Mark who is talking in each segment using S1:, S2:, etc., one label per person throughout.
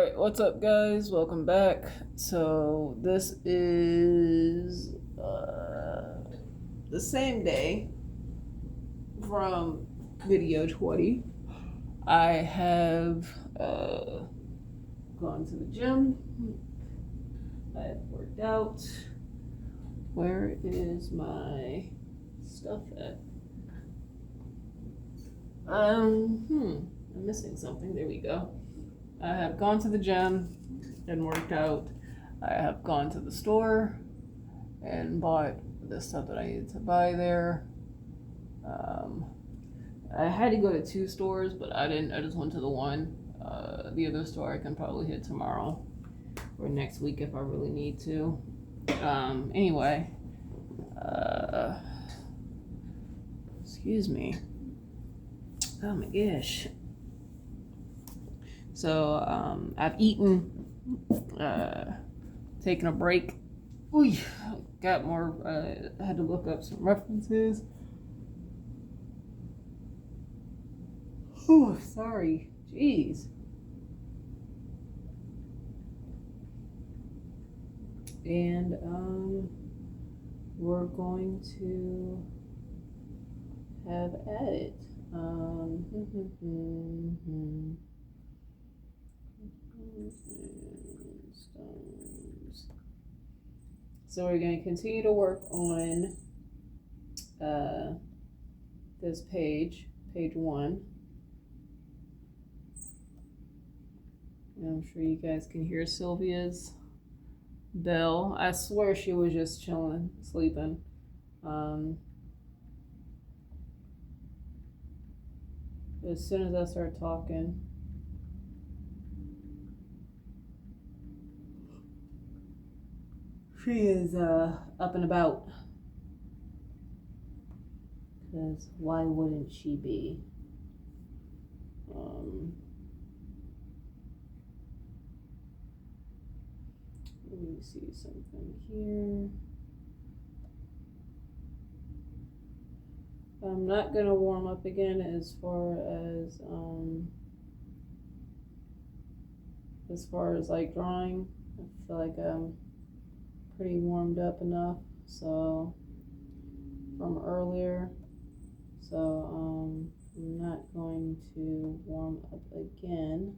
S1: Alright, what's up guys? Welcome back. So this is the same day from video 20. I have gone to the gym. I have worked out. Where is my stuff at? I'm missing something. There we go. I have gone to the gym and worked out. I have gone to the store and bought the stuff that I needed to buy there. I had to go to 2 stores, but I didn't. I just went to the one. The other store I can probably hit tomorrow or next week if I really need to. Anyway, excuse me. Oh my gosh. So I've eaten, taken a break. Ooh, got more. I had to look up some references. Oh, sorry. Jeez. And we're going to have at it. So we're going to continue to work on this page 1. And I'm sure you guys can hear Sylvia's bell. I swear she was just chilling, sleeping. As soon as I start talking, she is up and about. Because why wouldn't she be? Let me see something here. I'm not gonna warm up again as far as like drawing. I feel like I'm pretty warmed up enough. So from earlier. So I'm not going to warm up again.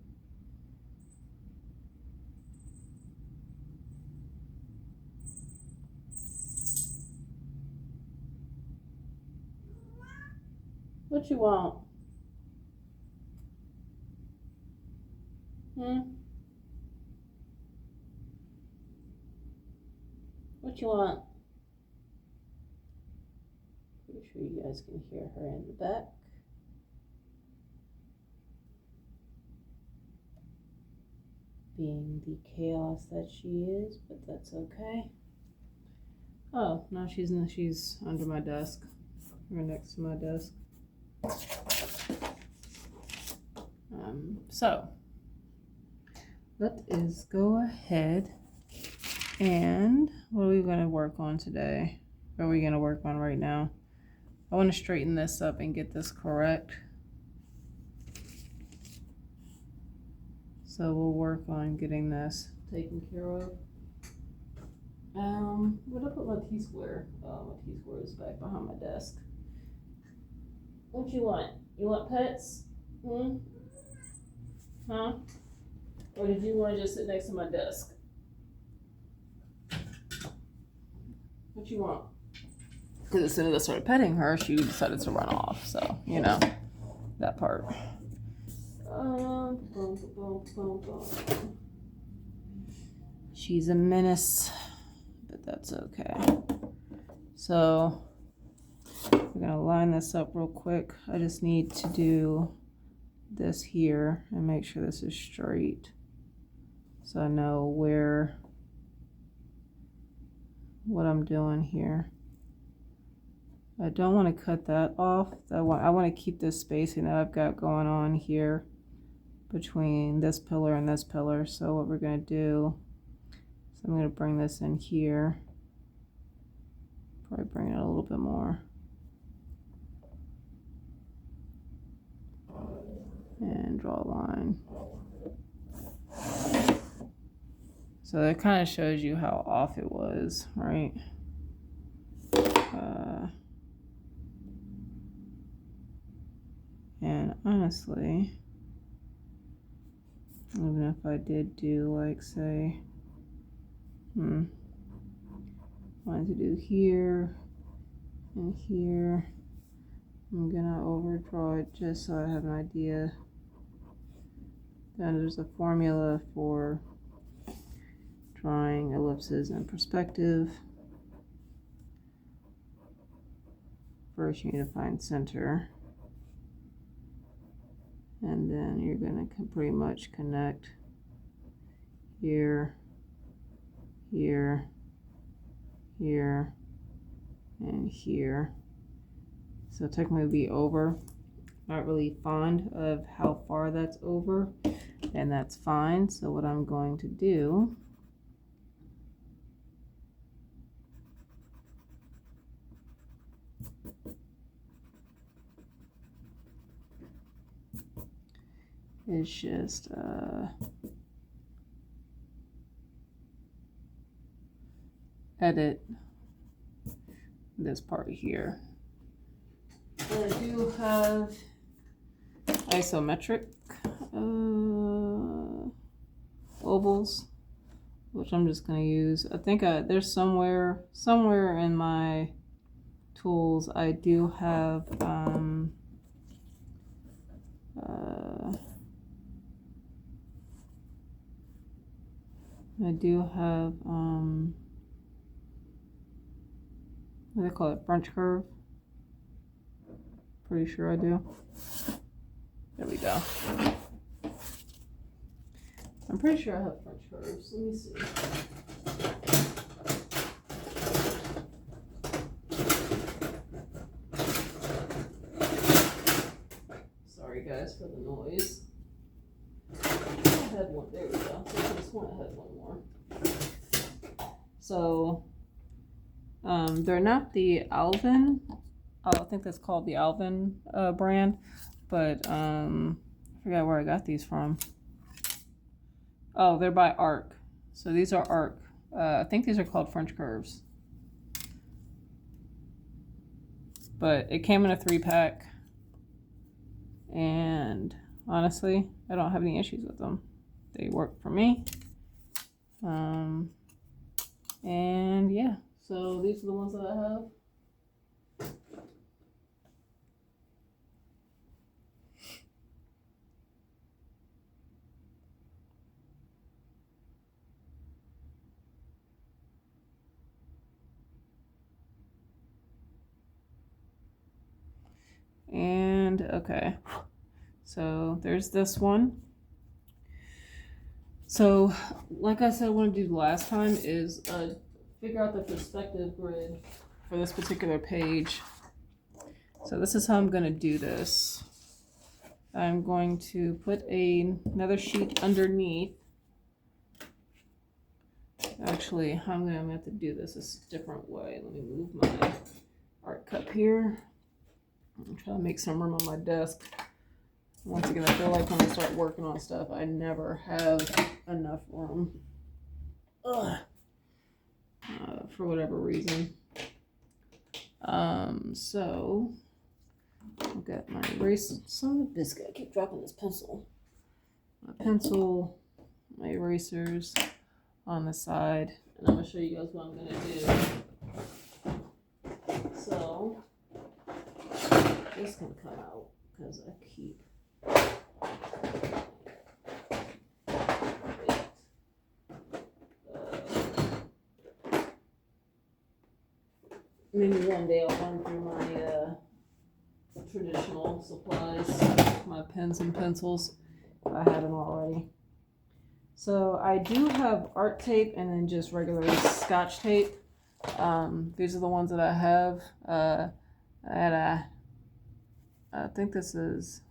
S1: What you want? What you want? Pretty sure you guys can hear her in the back. Being the chaos that she is, but that's okay. Oh, no, she's under my desk, or next to my desk. So let us go ahead and what are we going to work on today? What are we going to work on right now? I want to straighten this up and get this correct. So we'll work on getting this taken care of. Where'd I put my T-square? Oh, my T-square is back behind my desk. What you want? You want pets? Huh? Or did you want to just sit next to my desk? What you want? Because as soon as I started petting her, she decided to run off. So, you know, that part. She's a menace, but that's okay. So, we're going to line this up real quick. I just need to do this here and make sure this is straight. So I know what I'm doing here. I don't want to cut that off. I want to keep this spacing that I've got going on here between this pillar and this pillar. So what we're going to do is I'm going to bring this in here. Probably bring it a little bit more. And draw a line. So that kind of shows you how off it was, right? And honestly, even if I did do like say, wanted to do here and here, I'm gonna overdraw it just so I have an idea. Then there's a formula for drawing ellipses in perspective. First you need to find center. And then you're gonna pretty much connect here, here, here, and here. So technically it'd be over. Not really fond of how far that's over, and that's fine. So what I'm going to do is just edit this part here. I do have isometric ovals, which I'm just going to use. I think there's somewhere in my tools I do have what do they call it? French curve. Pretty sure I do. There we go. I'm pretty sure I have French curves. Let me see. Sorry guys for the noise. I had one. There we go. I just want to have one more. So they're not the Alvin. I think that's called the Alvin brand, but I forgot where I got these from. Oh, they're by Arc. So these are Arc. I think these are called French curves. But it came in a 3-pack, and honestly, I don't have any issues with them. They work for me. And yeah, so these are the ones that I have. And okay, so there's this one. So like I said, I want to do last time is figure out the perspective grid for this particular page. So this is how I'm going to do this. I'm going to put another sheet underneath. Actually, I'm going to have to do this a different way. Let me move my art cup here. I'm trying to make some room on my desk. Once again, I feel like when I start working on stuff, I never have enough room. For whatever reason. So I've got my eraser. Son of a biscuit, I keep dropping this pencil. My pencil, my erasers on the side, and I'm gonna show you guys what I'm gonna do. So this can come out because I keep maybe one day I'll run through my traditional supplies, my pens and pencils, if I haven't already. So I do have art tape and then just regular Scotch tape. These are the ones that I have. I think this is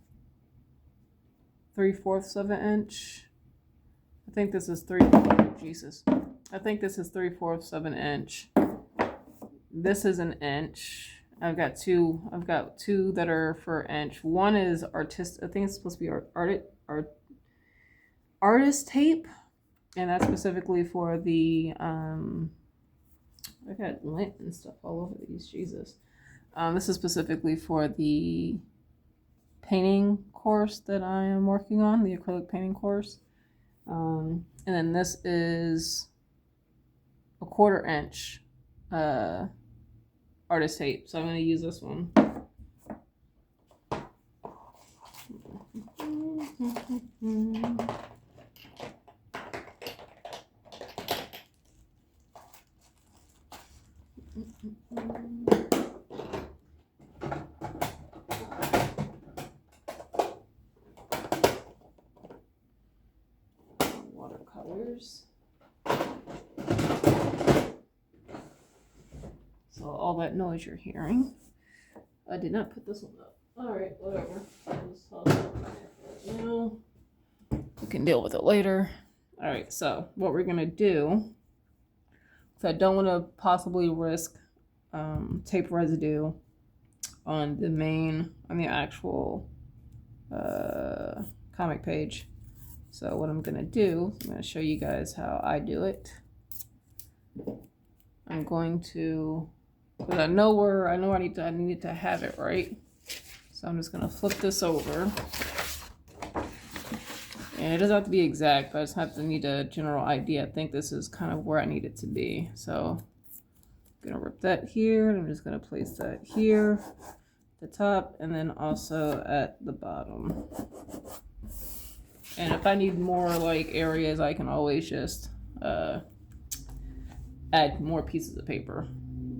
S1: 3/4 of an inch. I think this is 3/4 of an inch. This is an inch. I've got two that are for inch. One is I think it's supposed to be artist tape. And that's specifically for the, I got lint and stuff all over these, Jesus. This is specifically for the painting course that I am working on, the acrylic painting course. And then this is a 1/4 inch artist tape. So I'm going to use this one. Watercolors. So all that noise you're hearing, I did not put this one up. All right, whatever. Now we can deal with it later. All right, so what we're gonna do, because I don't want to possibly risk tape residue on the actual comic page. So what I'm gonna do, I'm gonna show you guys how I do it. I'm going to, because I need to have it right. So I'm just gonna flip this over. And it doesn't have to be exact, but I just need a general idea. I think this is kind of where I need it to be. So I'm gonna rip that here, and I'm just gonna place that here, at the top, and then also at the bottom. And if I need more like areas, I can always just add more pieces of paper.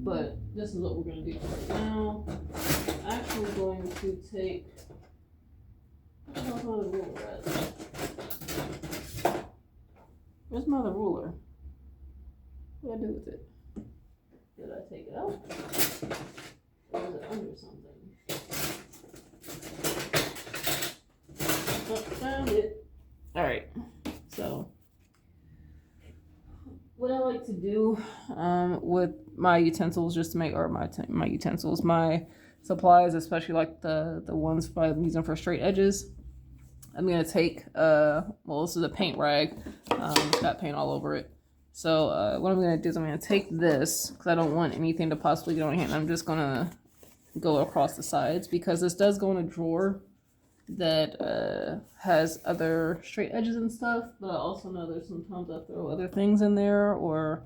S1: But this is what we're gonna do right now. I'm actually going to take, I don't know how the ruler is. Where's my other ruler? What did I do with it? Did I take it out? Or is it under something? Oh, found it. All right, so what I like to do with my utensils, just to make, or my utensils, my supplies, especially like the ones I'm using for straight edges, I'm gonna take well, this is a paint rag. It's got paint all over it. So what I'm gonna do is I'm gonna take this, because I don't want anything to possibly get on my hand. I'm just gonna go across the sides, because this does go in a drawer that has other straight edges and stuff, but I also know there's sometimes I throw other things in there, or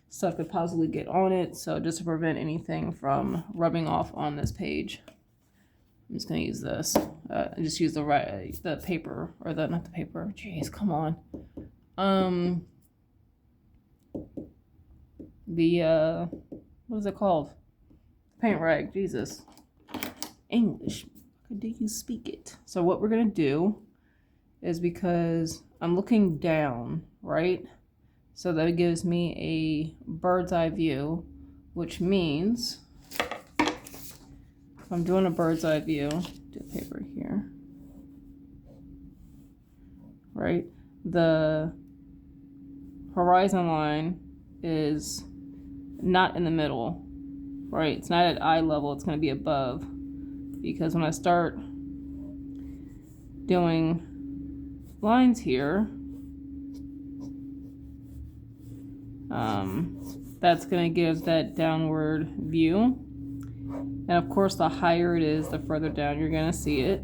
S1: stuff could possibly get on it. So just to prevent anything from rubbing off on this page, I'm just gonna use this. And just use the paper, or not the paper. Jeez, come on. The what is it called? Paint rag. Jesus. English. How do you speak it? So what we're gonna do is, because I'm looking down, right? So that gives me a bird's eye view, which means if I'm doing a bird's eye view, do paper here, right? The horizon line is not in the middle, right? It's not at eye level, it's gonna be above. Because when I start doing lines here, that's going to give that downward view. And of course, the higher it is, the further down you're going to see it,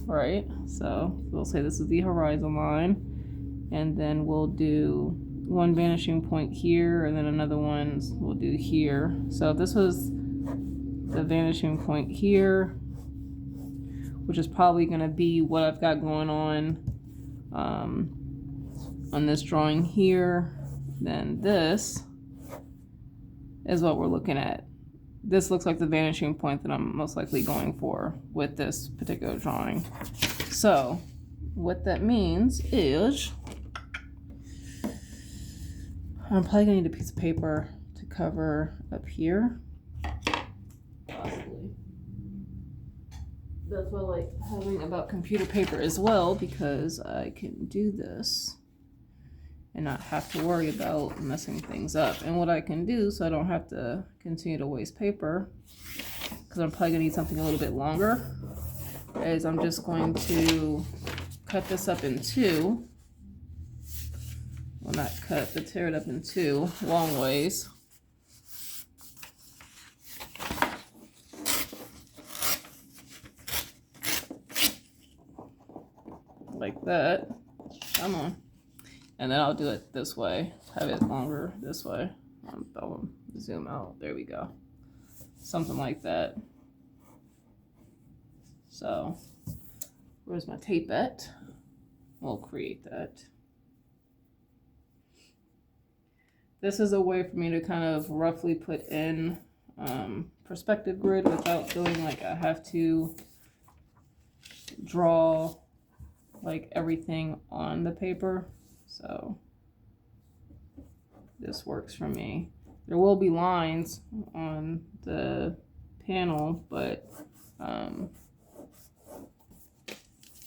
S1: right? So we'll say this is the horizon line, and then we'll do one vanishing point here, and then another one we'll do here. So if this was the vanishing point here, which is probably going to be what I've got going on this drawing here, then this is what we're looking at. This looks like the vanishing point that I'm most likely going for with this particular drawing. So what that means is I'm probably going to need a piece of paper to cover up here. Possibly. That's what I like having about computer paper as well, because I can do this and not have to worry about messing things up. And what I can do, so I don't have to continue to waste paper, because I'm probably gonna need something a little bit longer, is I'm just going to cut this up in two. well, not cut, but tear it up in two long ways. Like that. Come on. And then I'll do it this way, have it longer this way. I'll zoom out. There we go. Something like that. So, where's my tape at? We'll create that. This is a way for me to kind of roughly put in perspective grid without feeling like I have to draw like everything on the paper. So this works for me. There will be lines on the panel, but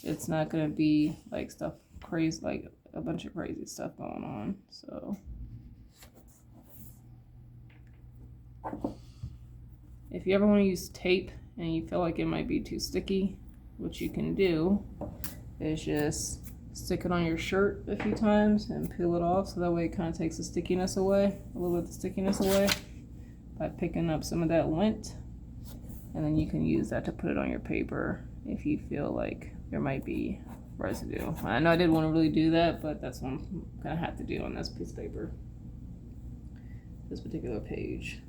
S1: it's not going to be like stuff crazy, like a bunch of crazy stuff going on. So if you ever want to use tape and you feel like it might be too sticky, what you can do is just stick it on your shirt a few times and peel it off, so that way it kind of takes the stickiness away, a little bit of the stickiness away, by picking up some of that lint, and then you can use that to put it on your paper if you feel like there might be residue. I know I didn't want to really do that, but that's what I'm gonna have to do on this piece of paper, this particular page.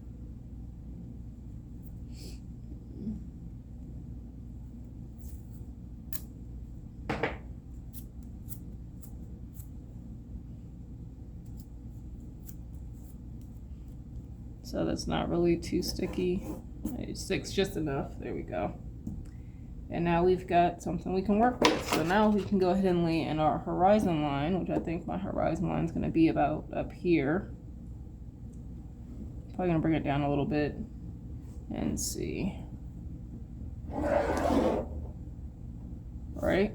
S1: So that's not really too sticky. It sticks just enough. There we go. And now we've got something we can work with. So now we can go ahead and lay in our horizon line, which I think my horizon line is going to be about up here. Probably going to bring it down a little bit and see. Right?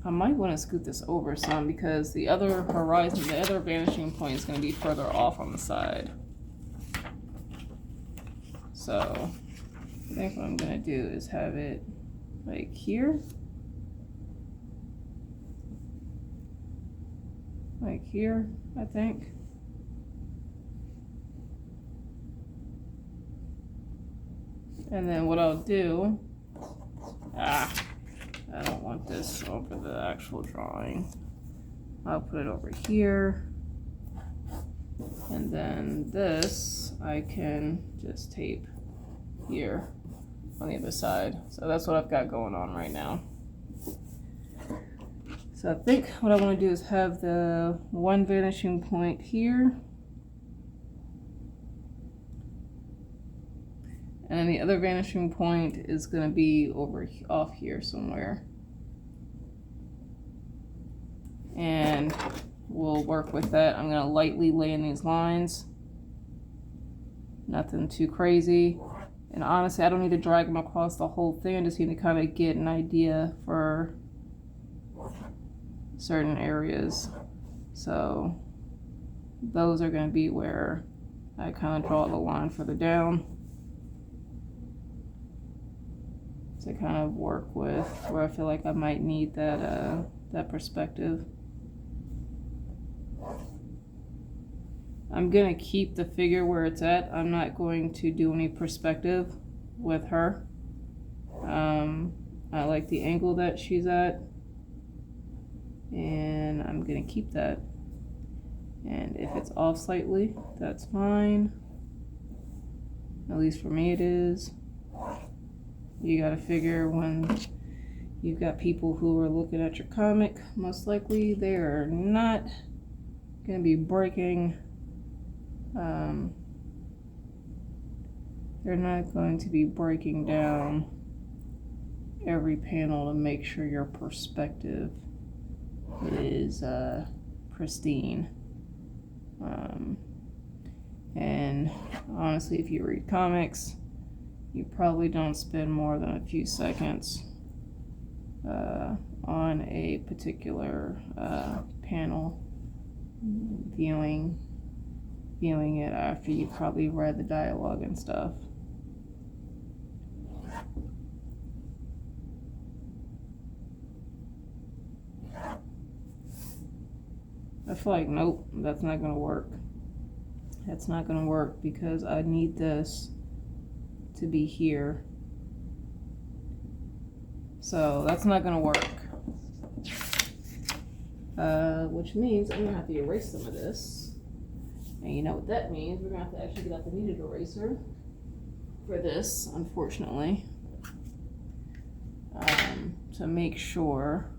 S1: I might want to scoot this over some because the other horizon, the other vanishing point is going to be further off on the side. So I think what I'm going to do is have it like here. Like here, I think. And then what I'll do, I don't want this over the actual drawing. I'll put it over here. And then this I can just tape here on the other side. So that's what I've got going on right now. So I think what I want to do is have the one vanishing point here. And then the other vanishing point is going to be over off here somewhere. And we'll work with that. I'm going to lightly lay in these lines. Nothing too crazy. And honestly, I don't need to drag them across the whole thing. I just need to kind of get an idea for certain areas. So those are going to be where I kind of draw the line further down. To kind of work with where I feel like I might need that that perspective. I'm gonna keep the figure where it's at. I'm not going to do any perspective with her. I like the angle that she's at, and I'm gonna keep that. And if it's off slightly, that's fine. At least for me it is. You gotta figure when you've got people who are looking at your comic, most likely they are not gonna be breaking, they're not going to be breaking down every panel to make sure your perspective is pristine. And honestly, if you read comics, you probably don't spend more than a few seconds on a particular panel viewing it after you probably read the dialogue and stuff. feel like, nope, that's not gonna work. That's not gonna work because I need this to be here. So that's not gonna work. Which means I'm gonna have to erase some of this. And you know what that means, we're gonna have to actually get out the kneaded eraser for this, unfortunately. To make sure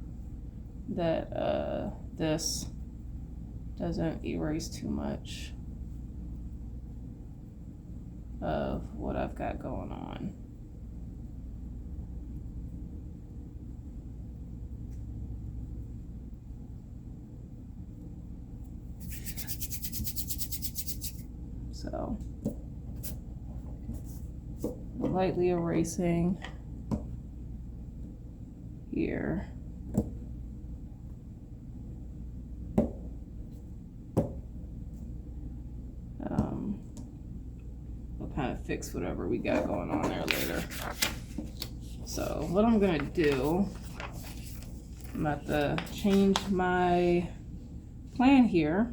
S1: that this doesn't erase too much of what I've got going on. So, lightly erasing here. We'll kind of fix whatever we got going on there later. So what I'm gonna do, I'm about to change my plan here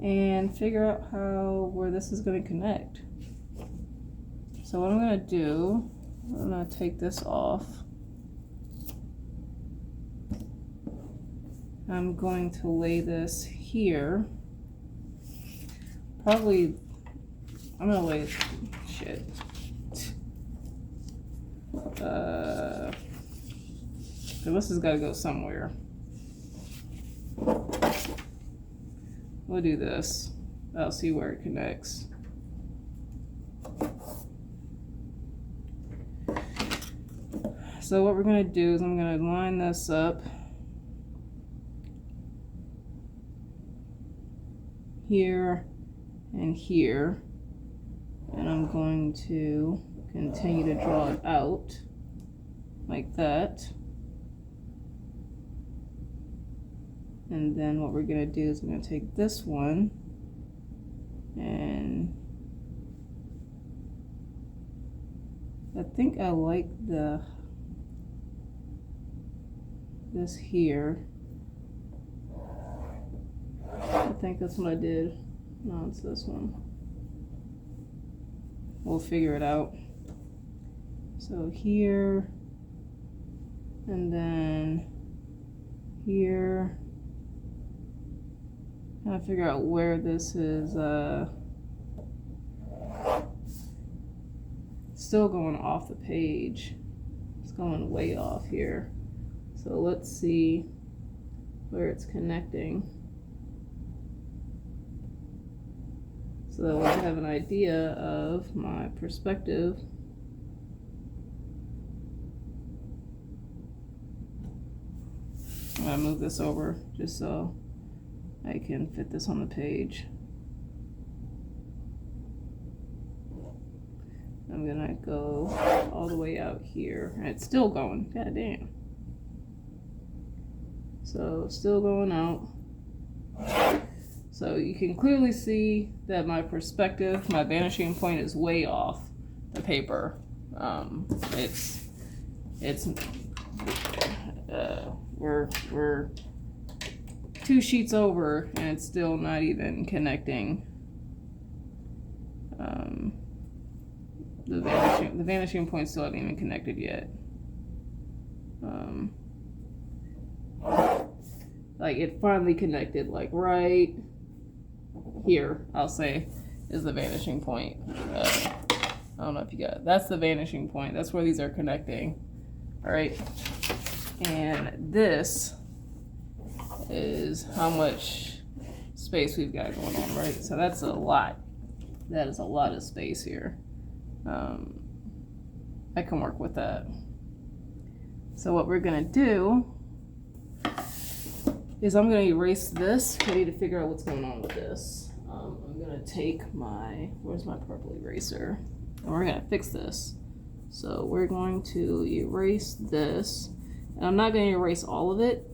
S1: and figure out where this is gonna connect. So what I'm gonna do, I'm gonna take this off. I'm going to lay this here. Probably, I'm gonna lay, shit. This has gotta go somewhere. We'll do this. I'll see where it connects. So what we're gonna do is I'm gonna line this up here and here, and I'm going to continue to draw it out like that. And then what we're gonna do is I'm gonna take this one and I think I like this here. I think that's what I did. No, it's this one. We'll figure it out. So here, and then here. Trying to figure out where this is still going off the page. It's going way off here. So let's see where it's connecting, so that we have an idea of my perspective. I'm gonna move this over just so I can fit this on the page. I'm gonna go all the way out here, and it's still going. God damn. So still going out. So you can clearly see that my perspective, my vanishing point is way off the paper. We're 2 sheets over and it's still not even connecting. The vanishing point still hasn't even connected yet. Like it finally connected, like right here, I'll say, is the vanishing point. I don't know if you got it. That's the vanishing point. That's where these are connecting. All right. And this is how much space we've got going on, right? So that's a lot. That is a lot of space here. I can work with that. So what we're gonna do is I'm gonna erase this. I need to figure out what's going on with this. I'm gonna take where's my purple eraser? And we're gonna fix this. So we're going to erase this. And I'm not gonna erase all of it.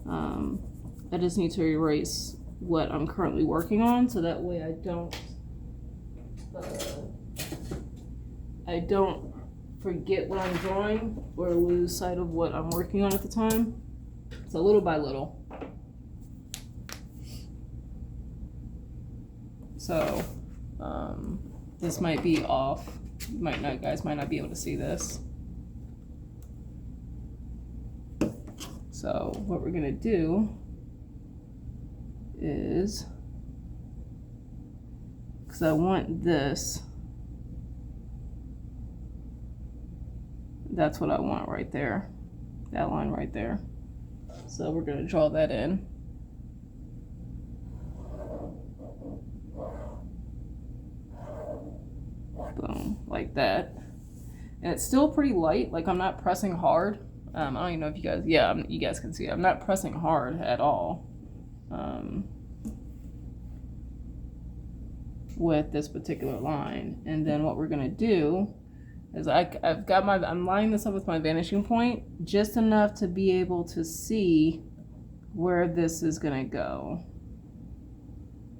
S1: I just need to erase what I'm currently working on, so that way I don't forget what I'm drawing or lose sight of what I'm working on at the time. So little by little. So this might be off. You might not, guys might not be able to see this. So what we're gonna do is, because I want this, that's what I want right there, that line right there. So we're gonna draw that in. Boom, like that. And it's still pretty light, like I'm not pressing hard. I don't even know if you guys, yeah, you guys can see it. I'm not pressing hard at all with this particular line. And then what we're gonna do is I'm lining this up with my vanishing point just enough to be able to see where this is gonna go.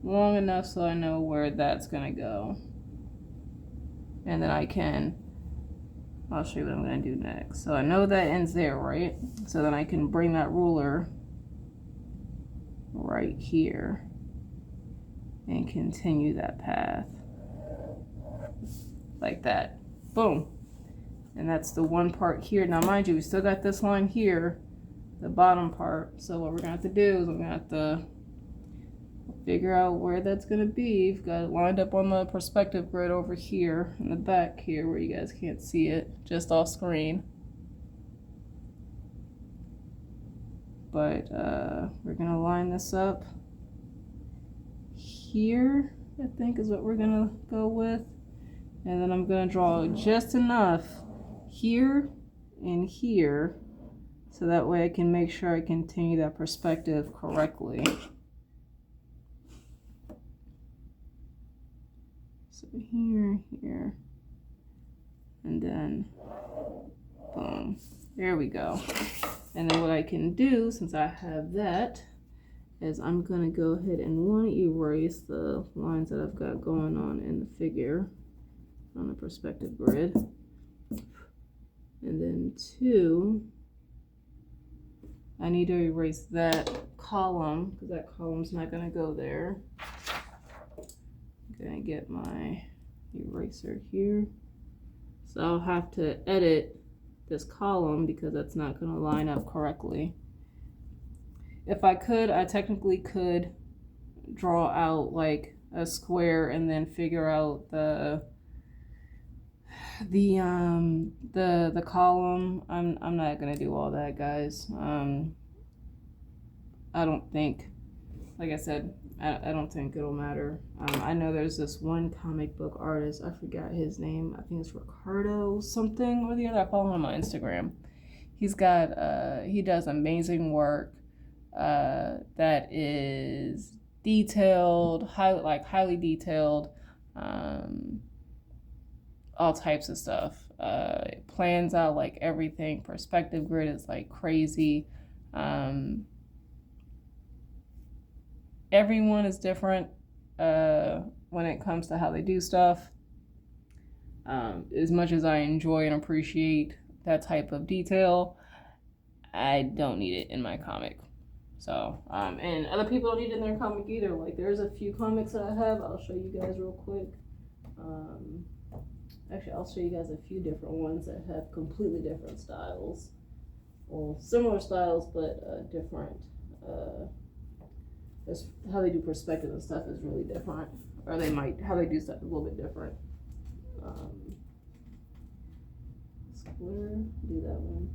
S1: Long enough so I know where that's gonna go. And then I'll show you what I'm gonna do next. So I know that ends there, right? So then I can bring that ruler right here and continue that path like that. Boom. And that's the one part here. Now mind you, we still got this line here, the bottom part. So what we're gonna have to do is we're gonna have to figure out where that's gonna be. We've got it lined up on the perspective grid over here in the back here where you guys can't see it, just off screen. But we're gonna line this up here, I think is what we're gonna go with. And then I'm gonna draw just enough here and here so that way I can make sure I continue that perspective correctly. So here, here, and then boom, there we go. And then what I can do, since I have that, is I'm gonna go ahead and erase the lines that I've got going on in the figure on the perspective grid. And then 2, I need to erase that column because that column's not gonna go there. I'm gonna get my eraser here. So I'll have to edit this column because that's not gonna line up correctly. If I could, I technically could draw out like a square and then figure out the column. I'm not gonna do all that, guys. I don't think, like I said, I don't think it'll matter. I know there's this one comic book artist, I forgot his name, I think it's Ricardo something or the other. I follow him on Instagram. He's got he does amazing work that is detailed, highly detailed, all types of stuff. It plans out like everything. Perspective grid is like crazy. Everyone is different when it comes to how they do stuff. As much as I enjoy and appreciate that type of detail, I don't need it in my comic. So, and other people don't need it in their comic either. Like there's a few comics that I have. I'll show you guys real quick. Actually, I'll show you guys a few different ones that have completely different styles. Well, similar styles, but different. How they do perspective and stuff is really different. Or how they do stuff is a little bit different. Square, do that one.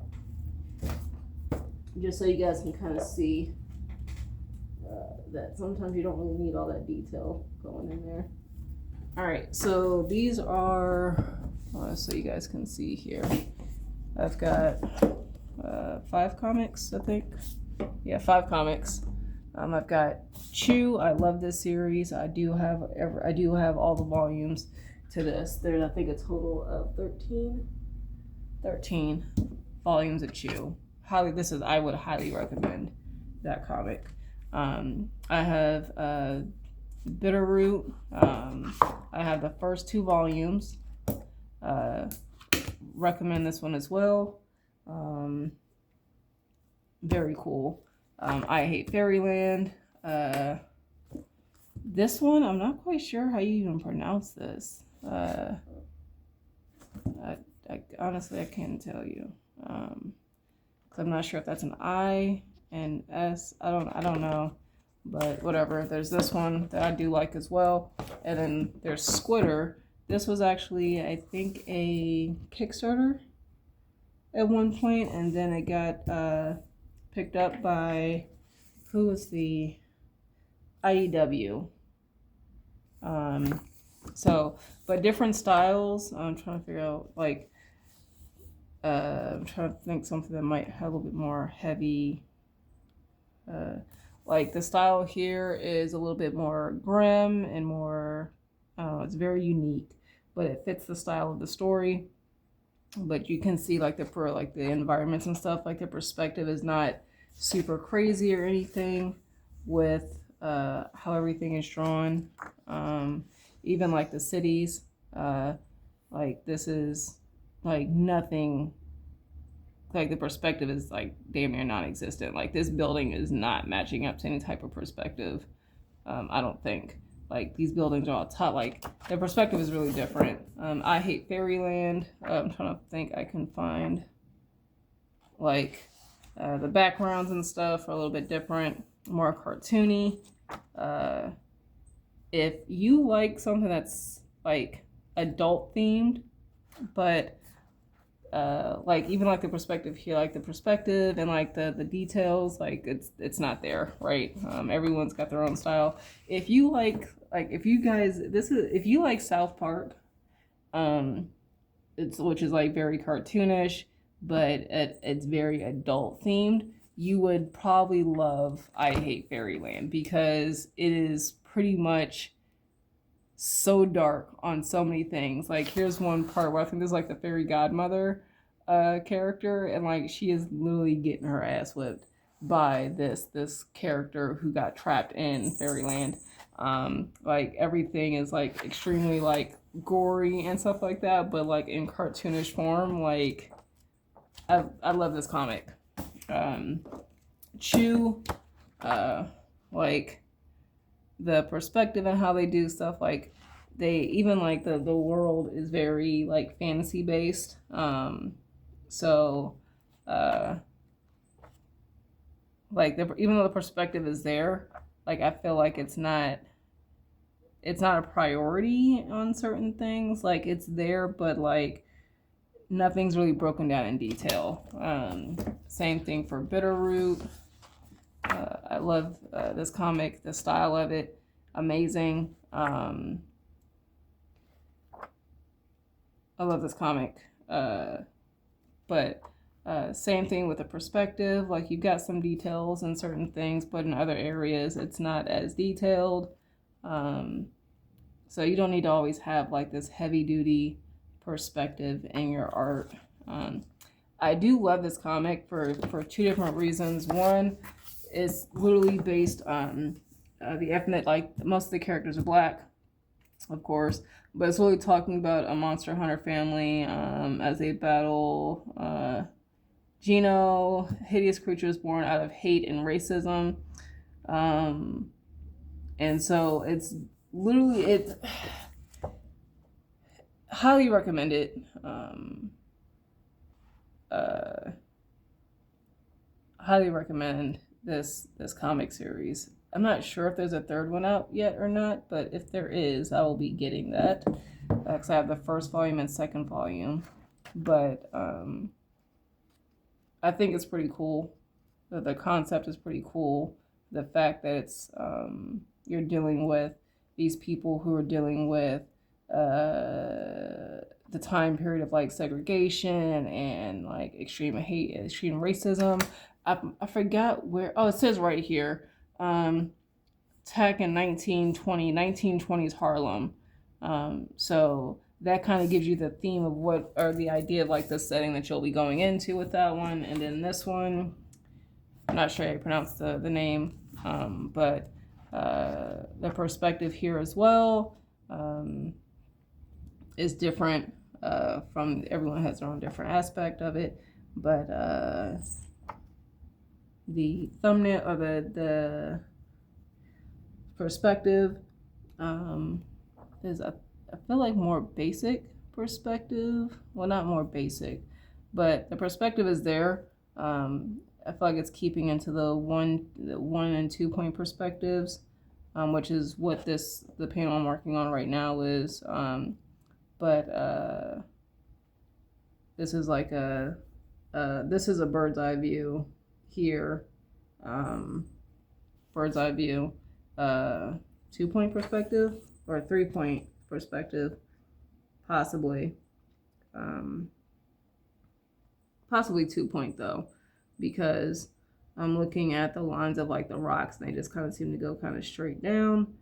S1: Just so you guys can kind of see that sometimes you don't really need all that detail going in there. All right, so these are, so you guys can see here, I've got 5 comics, I think. Yeah, 5 comics. I've got Chew. I love this series. I do have all the volumes to this. There's, I think, a total of 13 volumes of Chew. I would highly recommend that comic. I have Bitterroot. I have the first 2 volumes. Recommend this one as well. Very cool. I Hate Fairyland. This one, I'm not quite sure how you even pronounce this. Honestly, I can't tell you. 'Cause I'm not sure if that's an I and S. I don't know. But whatever. There's this one that I do like as well. And then there's Squitter. This was actually, I think, a Kickstarter at one point, and then it got picked up by, who was the IDW. So, but different styles. I'm trying to figure out, like, I'm trying to think something that might have a little bit more heavy. Like the style here is a little bit more grim and more, it's very unique, but it fits the style of the story. But you can see like the environments and stuff, like the perspective is not super crazy or anything with how everything is drawn. Even like the cities, like this is like nothing, like the perspective is like damn near non-existent. Like this building is not matching up to any type of perspective. I don't think. Like these buildings are all top, like the perspective is really different. I Hate Fairyland. I'm trying to think I can find like the backgrounds and stuff are a little bit different, more cartoony. If you like something that's like adult themed, but like even like the perspective here, like the perspective and like the details, like it's not there, right? Everyone's got their own style. If you like if you guys, if you like South Park, which is like very cartoonish, but it's very adult themed, you would probably love I Hate Fairyland because it is pretty much so dark on so many things. Like here's one part where I think there's like the fairy godmother character, and like she is literally getting her ass whipped by this character who got trapped in Fairyland. Like everything is like extremely like gory and stuff like that, but like in cartoonish form. Like I love this comic. Chew, like the perspective and how they do stuff, like they even like the world is very like fantasy based. So like even though the perspective is there, like I feel like it's not a priority on certain things. Like it's there, but like nothing's really broken down in detail. Same thing for Bitterroot. I love this comic, the style of it, amazing. I love this comic. But same thing with the perspective. Like you've got some details in certain things, but in other areas it's not as detailed. So you don't need to always have like this heavy duty perspective in your art. I do love this comic for two different reasons. One, is literally based on the ethnic, like most of the characters are black, of course, but it's really talking about a monster hunter family as they battle Gino, hideous creatures born out of hate and racism. And so it's literally, highly recommend it. Highly recommend this comic series. I'm not sure if there's a third one out yet or not, but if there is, I will be getting that because I have the first volume and second volume. But I think it's pretty cool. The concept is pretty cool. The fact that it's you're dealing with these people who are dealing with the time period of like segregation and like extreme hate, extreme racism. I forgot where. Oh, it says right here. Tech in 1920s Harlem. So that kind of gives you the theme of what, or the idea of like the setting that you'll be going into with that one. And then this one, I'm not sure how you pronounce the name, but the perspective here as well is different from, everyone has their own different aspect of it. But thumbnail or the perspective is I feel like more basic perspective. Well, not more basic, but the perspective is there. I feel like it's keeping into the one and 2 point perspectives, which is what the panel I'm working on right now is. But this is like this is a bird's eye view here. Bird's eye view, 2 point perspective or 3 point perspective, possibly. Possibly 2 point though, because I'm looking at the lines of like the rocks and they just kind of seem to go kind of straight down,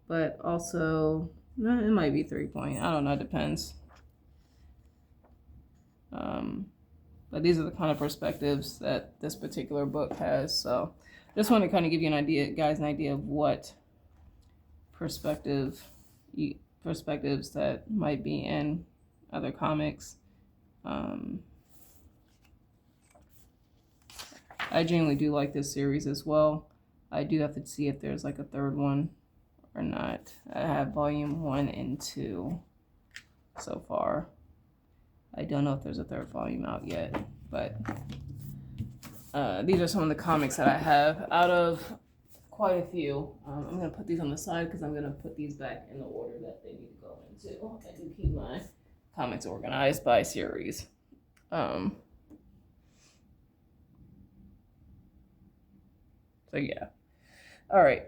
S1: but also it might be 3 point. I don't know, it depends. But these are the kind of perspectives that this particular book has. So just want to kind of give you an idea, guys, an idea of what perspectives that might be in other comics. I genuinely do like this series as well. I do have to see if there's like a third one or not. I have volume 1 and 2 so far. I don't know if there's a third volume out yet, but these are some of the comics that I have out of quite a few. I'm going to put these on the side because I'm going to put these back in the order that they need to go into. I do keep my comics organized by series. So yeah. All right.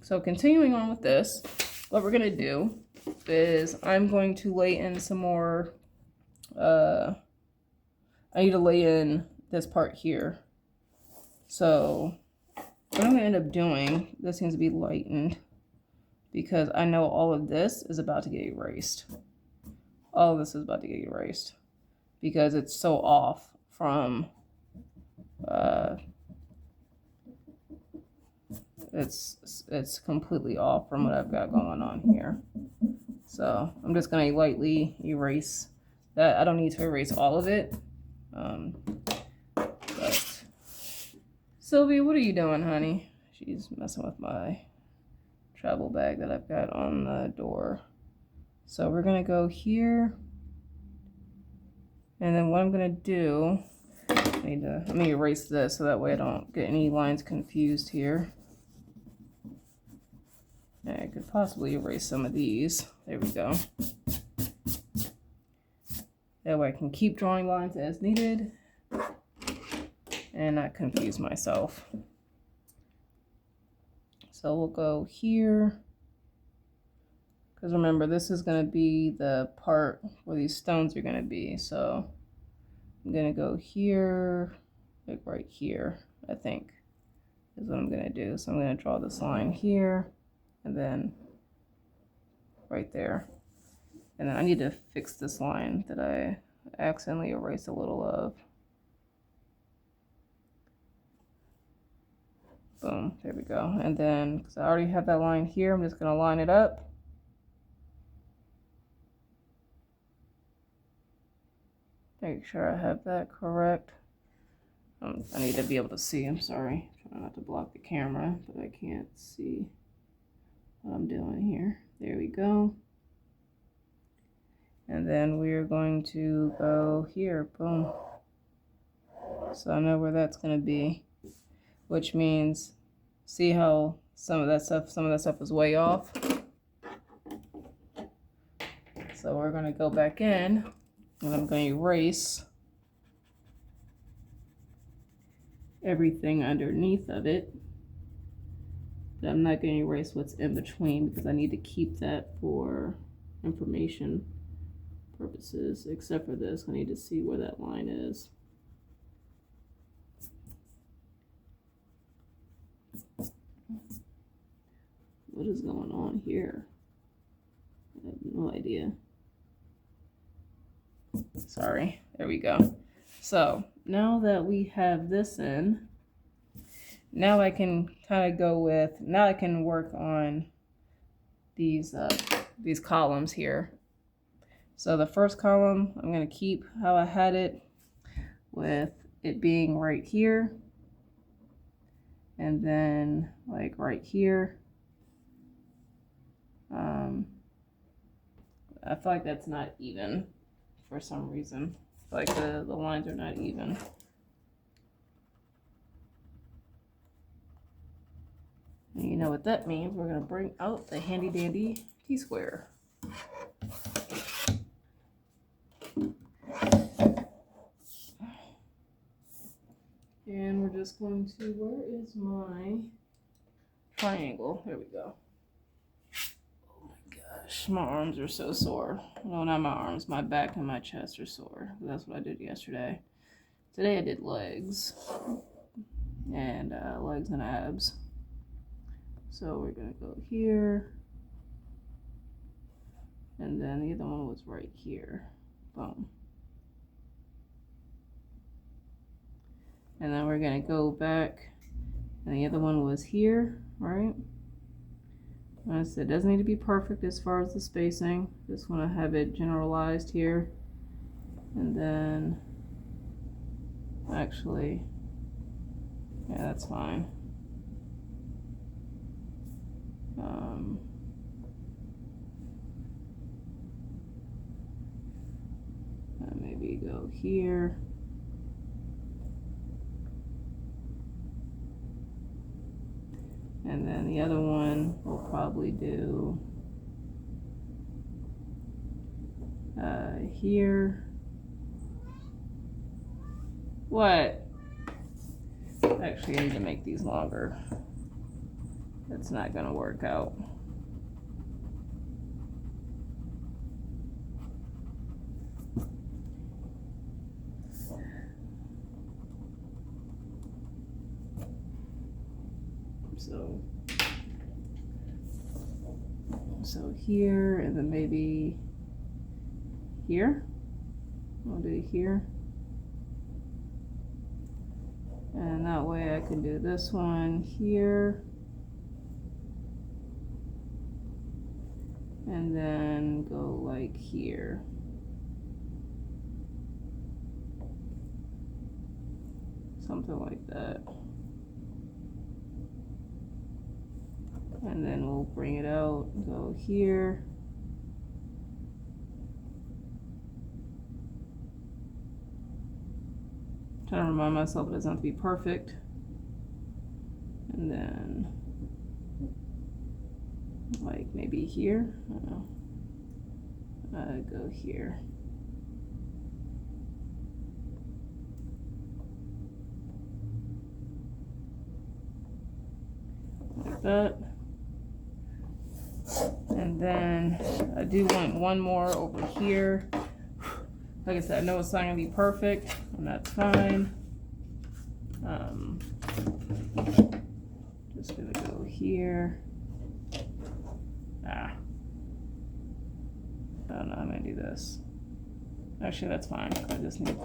S1: So continuing on with this, what we're going to do is I'm going to lay in some more, I need to lay in this part here. So what I'm going to end up doing, this seems to be lightened because I know all of this is about to get erased. All of this is about to get erased because it's so off from, it's completely off from what I've got going on here. So I'm just going to lightly erase that. I don't need to erase all of it. But Sylvia, what are you doing, honey? She's messing with my travel bag that I've got on the door. So we're going to go here. And then what I'm going to do, let me erase this so that way I don't get any lines confused here. I could possibly erase some of these. There we go. That way I can keep drawing lines as needed and not confuse myself. So we'll go here. Because remember, this is going to be the part where these stones are going to be. So I'm going to go here, like right here, I think, is what I'm going to do. So I'm going to draw this line here. And then right there. And then I need to fix this line that I accidentally erased a little of. Boom, there we go. And then, because I already have that line here, I'm just going to line it up. Make sure I have that correct. I need to be able to see, I'm sorry. Trying not to block the camera, but I can't see what I'm doing here. There we go. And then we're going to go here, boom. So I know where that's going to be, which means, see how some of that stuff is way off. So we're going to go back in and I'm going to erase everything underneath of it. But I'm not going to erase what's in between because I need to keep that for information purposes, except for this. I need to see where that line is. What is going on here? I have no idea. Sorry, there we go. So now that we have this in, now I can kind of go with, now I can work on these columns here. So the first column, I'm going to keep how I had it with it being right here, and then like right here. I feel like that's not even for some reason. Like the lines are not even. And you know what that means. We're gonna bring out the handy dandy T-square. And we're just going to, where is my triangle? There we go. Oh my gosh, my arms are so sore. No, not my arms, my back and my chest are sore. That's what I did yesterday. Today I did legs and legs and abs. So we're gonna go here. And then the other one was right here. Boom. And then we're gonna go back, and the other one was here, right? I said, it doesn't need to be perfect as far as the spacing. Just want to have it generalized here. And then, actually, yeah, that's fine. Maybe go here. And then the other one we'll probably do here. What? Actually, I need to make these longer. That's not gonna work out. So here, and then maybe here. We'll do here. And that way I can do this one here. And then go like here. Something like that. And then we'll bring it out, go here. Trying to remind myself it doesn't have to be perfect. And then, like maybe here, I don't know. Go here. Like that. And then I do want one more over here. Like I said, I know it's not gonna be perfect, and that's fine. Just gonna go here. I don't know, I'm gonna do this. Actually, that's fine. I just need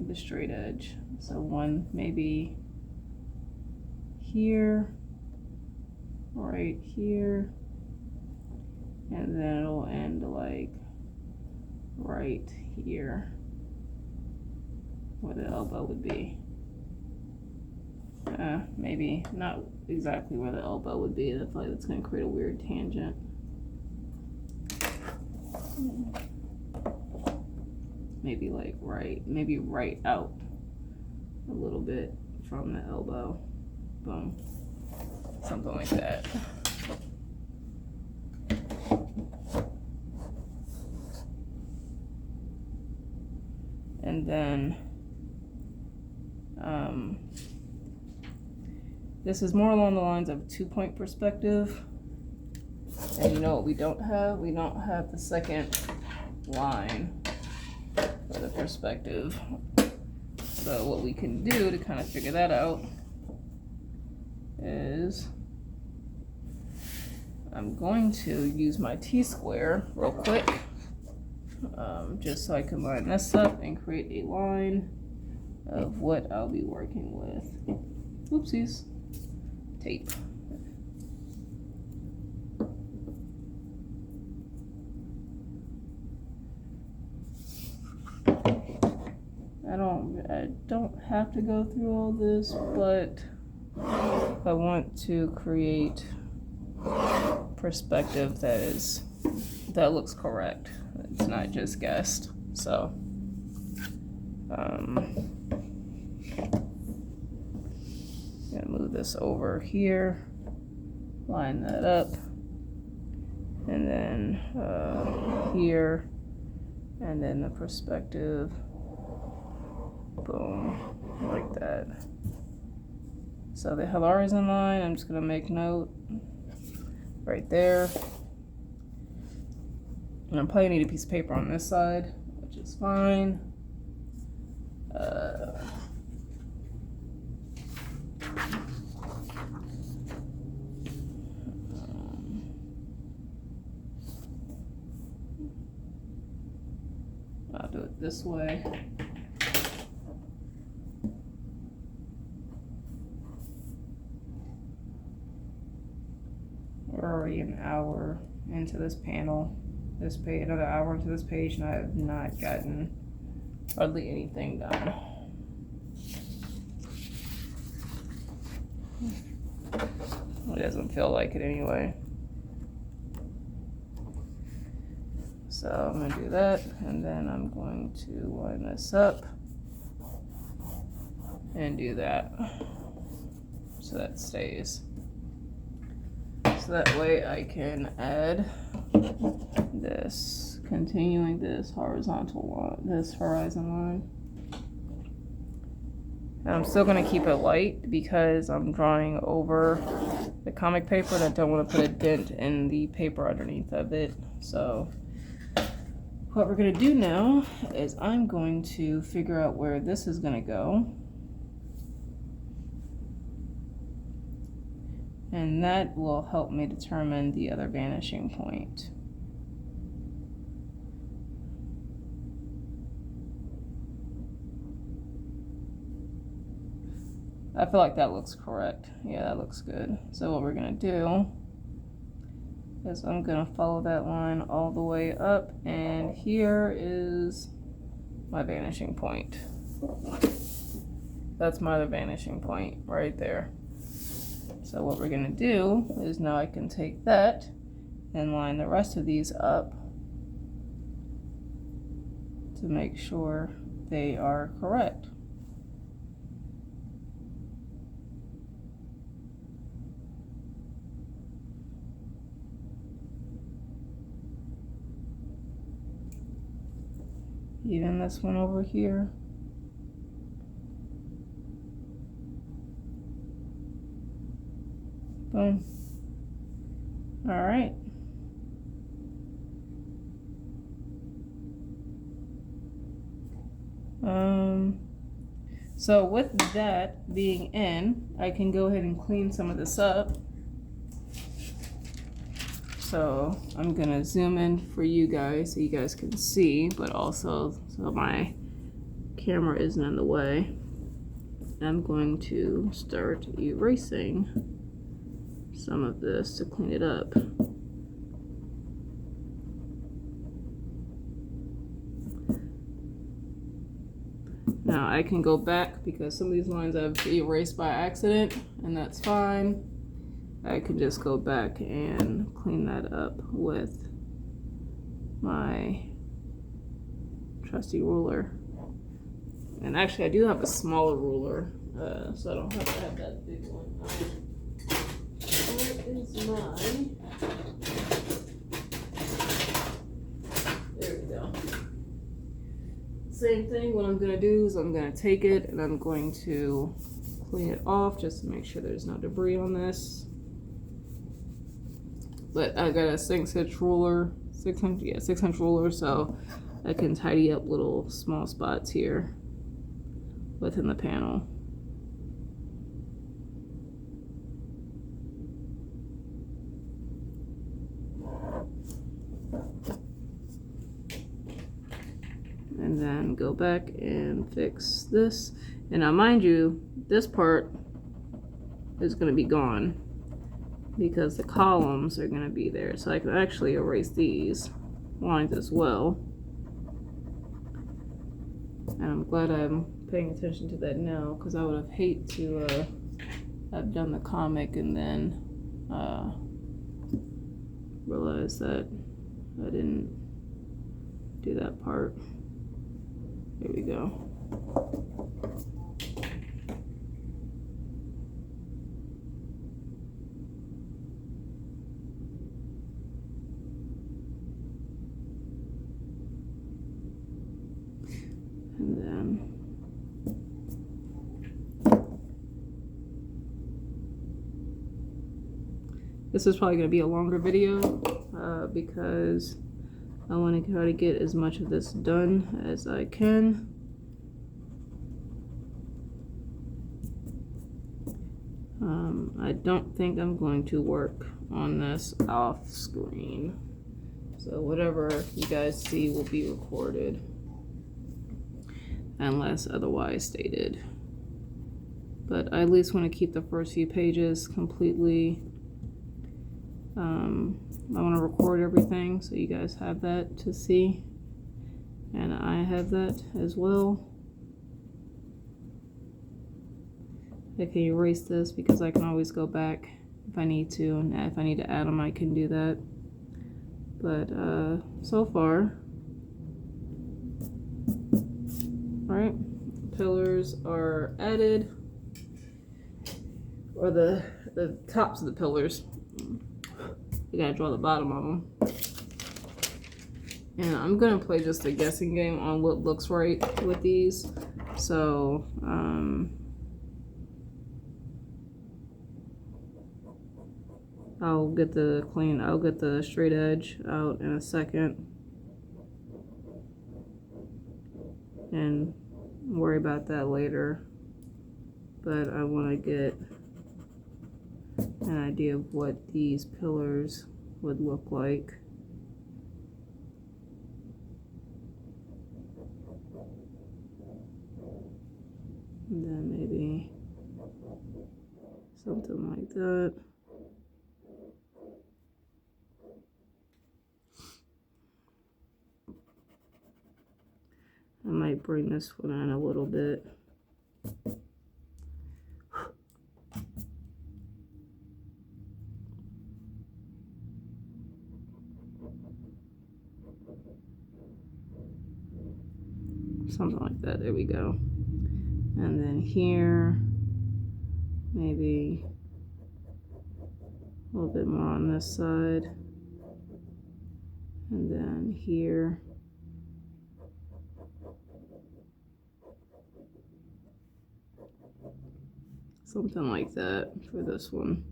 S1: the straight edge. So one maybe here, right here, and then it'll end like right here where the elbow would be. Maybe not exactly where the elbow would be. I feel like that's going to create a weird tangent. Maybe like maybe right out a little bit from the elbow. Boom. Something like that. And then this is more along the lines of 2-point perspective. And you know what we don't have? We don't have the second line for the perspective. So what we can do to kind of figure that out is I'm going to use my T-square real quick, just so I can line this up and create a line of what I'll be working with. Oopsies. Tape. I don't I don't have to go through all this, but I want to create perspective that looks correct. It's not just guessed. So gonna move this over here, line that up, and then here, and then the perspective, boom, like that. So the horizon line, I'm just gonna make note right there. And I probably need a piece of paper on this side, which is fine. I'll do it this way. We're already an hour into this panel. This page, another hour into this page, and I have not gotten hardly anything done. It doesn't feel like it anyway. So I'm gonna do that, and then I'm going to line this up and do that so that stays. So that way I can add this, continuing this horizontal line, this horizon line. And I'm still going to keep it light because I'm drawing over the comic paper and I don't want to put a dent in the paper underneath of it. So what we're going to do now is I'm going to figure out where this is going to go. And that will help me determine the other vanishing point. I feel like that looks correct. Yeah, that looks good. So what we're gonna do is I'm gonna follow that line all the way up, and here is my vanishing point. That's my other vanishing point right there. So what we're gonna do is now I can take that and line the rest of these up to make sure they are correct. Even this one over here. Boom. All right. So with that being in, I can go ahead and clean some of this up. So I'm gonna zoom in for you guys so you guys can see, but also so my camera isn't in the way. I'm going to start erasing some of this to clean it up. Now I can go back because some of these lines I've erased by accident, and that's fine. I can just go back and clean that up with my trusty ruler. And actually I do have a smaller ruler, so I don't have to have that big one. Where is mine? There we go. Same thing, what I'm gonna do is I'm gonna take it and I'm going to clean it off just to make sure there's no debris on this. But I got a 6-inch ruler, 6-inch ruler, so I can tidy up little small spots here within the panel. And then go back and fix this. And now mind you, this part is going to be gone because the columns are going to be there. So I can actually erase these lines as well. And I'm glad I'm paying attention to that now, because I would have hated to have done the comic and then realize that I didn't do that part. Here we go. And then this is probably going to be a longer video because I want to try to get as much of this done as I can. I don't think I'm going to work on this off screen. So whatever you guys see will be recorded unless otherwise stated. But I at least want to keep the first few pages completely. I want to record everything so you guys have that to see, and I have that as well. I can erase this because I can always go back if I need to, and if I need to add them I can do that. But so far, right, pillars are added, or the tops of the pillars. You gotta draw the bottom of them. And I'm gonna play just a guessing game on what looks right with these. So, I'll get the straight edge out in a second. And worry about that later. But I wanna get an idea of what these pillars would look like. And then maybe something like that. I might bring this one in a little bit. Something like that. There we go. And then here, maybe a little bit more on this side. And then here. Something like that for this one.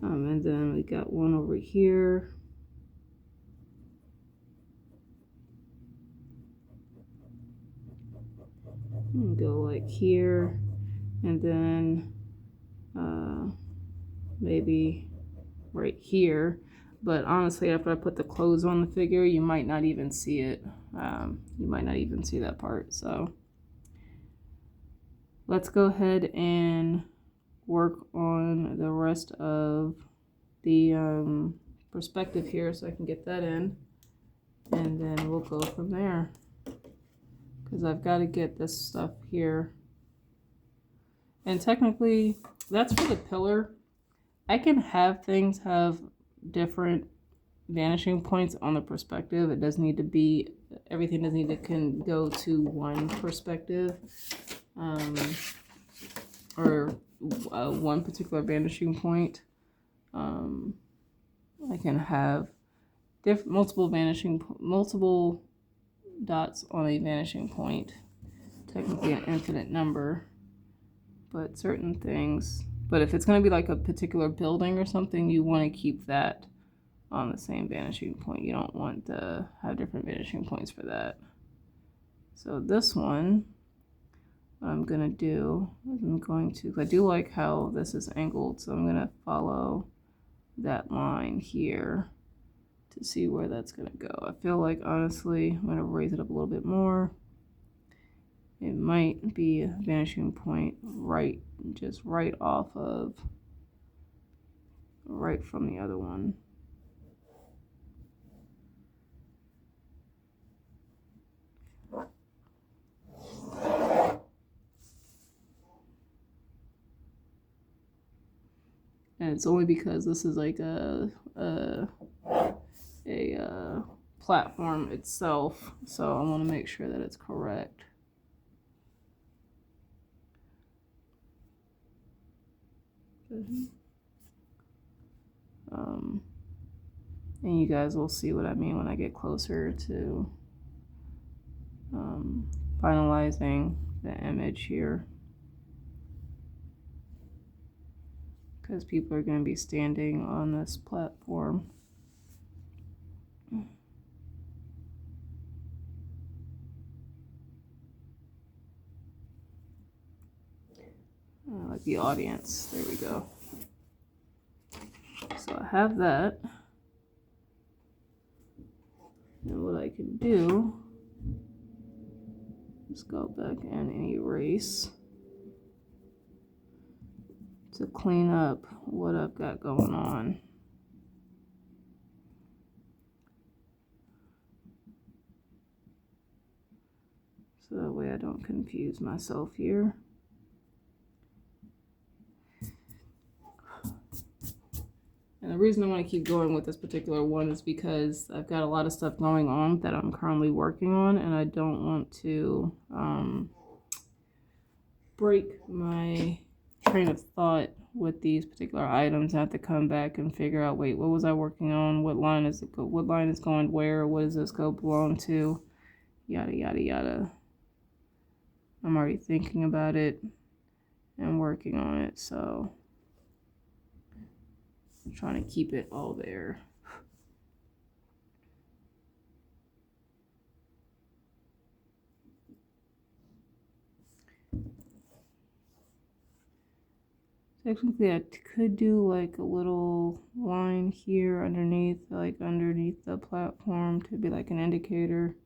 S1: And then we got one over here. And go like here, and then maybe right here. But honestly, after I put the clothes on the figure, you might not even see it. You might not even see that part. So let's go ahead and work on the rest of the perspective here so I can get that in, and then we'll go from there, because I've got to get this stuff here. And technically that's for the pillar. I can have things have different vanishing points on the perspective. It doesn't need to be, everything doesn't need to can go to one perspective, or one particular vanishing point. I can have multiple dots on a vanishing point, technically an infinite number, but certain things. But if it's going to be like a particular building or something, you want to keep that on the same vanishing point. You don't want to have different vanishing points for that. So this one, what I'm going to do is I do like how this is angled, so I'm going to follow that line here to see where that's gonna go. I feel like honestly I'm gonna raise it up a little bit more. It might be a vanishing point right, just right off of, right from the other one. And it's only because this is like a platform itself, so I want to make sure that it's correct. And you guys will see what I mean when I get closer to finalizing the image here, because people are going to be standing on this platform. Like the audience. There we go. So I have that. And what I can do is go back and erase to clean up what I've got going on. So that way I don't confuse myself here. And the reason I want to keep going with this particular one is because I've got a lot of stuff going on that I'm currently working on, and I don't want to break my train of thought with these particular items. I have to come back and figure out, wait, what was I working on? What line is it? What line is going where? What does this go belong to? Yada yada yada. I'm already thinking about it and working on it, so I'm trying to keep it all there. Technically, I could do like a little line here underneath, like underneath the platform to be like an indicator.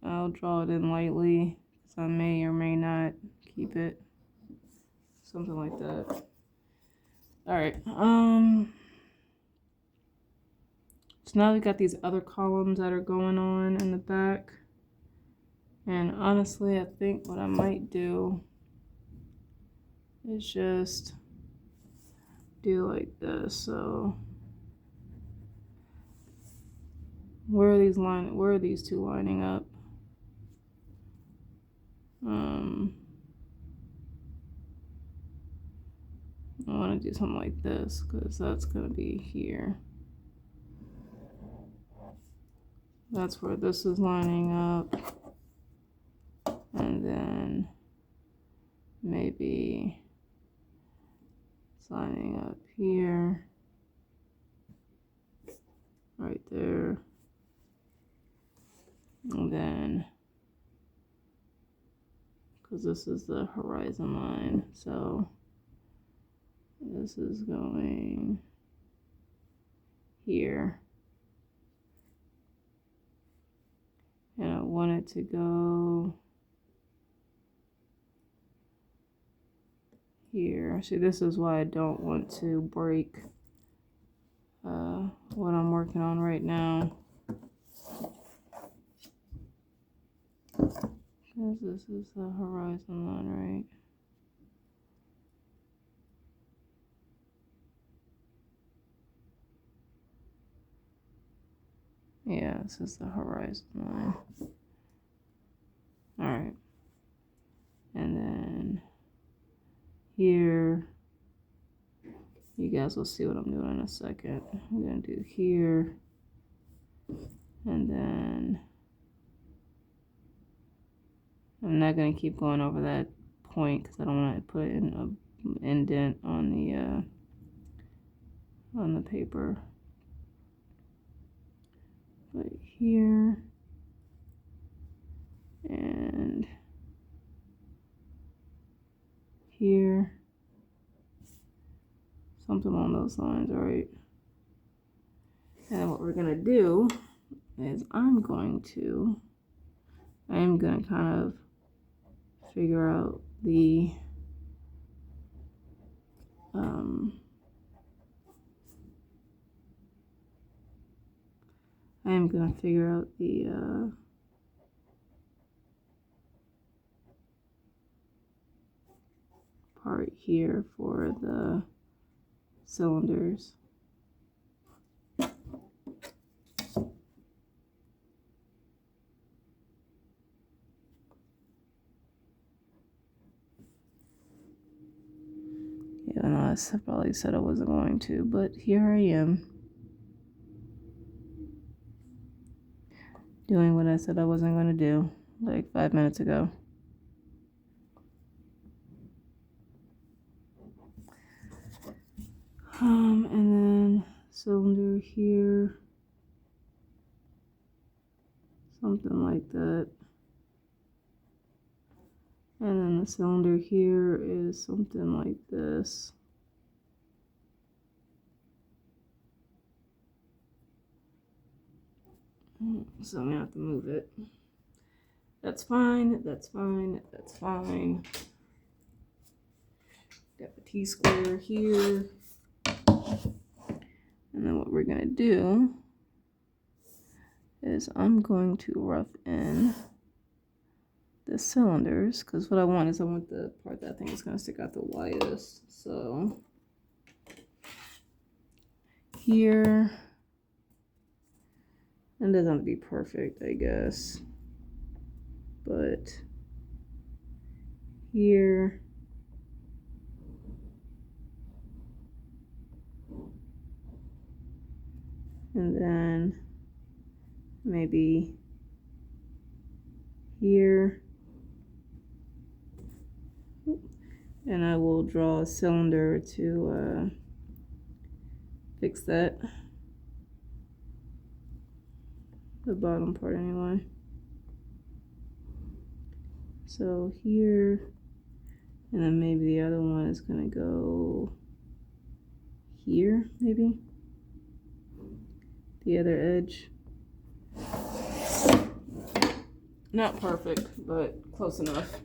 S1: I'll draw it in lightly because I may or may not keep it. Something like that. Alright, so now we've got these other columns that are going on in the back. And honestly, I think what I might do is just do like this. So where are these two lining up? I want to do something like this because that's going to be here. That's where this is lining up. And then maybe it's lining up here. Right there. And then, because this is the horizon line, so this is going here. And I want it to go here. See, this is why I don't want to break what I'm working on right now. Because this is the horizon line, right? Yeah, this is the horizon line. Alright. And then here, you guys will see what I'm doing in a second. I'm going to do here. And then I'm not going to keep going over that point because I don't want to put in an indent on the paper. But here and here, something along those lines, right? And what we're gonna do is I am going to kind of figure out the part here for the cylinders. Yeah, I know I probably said I wasn't going to, but here I am. Doing what I said I wasn't going to do, like 5 minutes ago. And then cylinder here. Something like that. And then the cylinder here is something like this. So I'm gonna have to move it. That's fine, that's fine, that's fine. Got the T-square here. And then what we're gonna do is I'm going to rough in the cylinders, because what I want the part that I think is gonna stick out the widest. So here, and it doesn't have to be perfect, I guess, but here, and then maybe here, and I will draw a cylinder to fix that, the bottom part anyway. So here, and then maybe the other one is gonna go here, maybe the other edge. Not perfect, but close enough.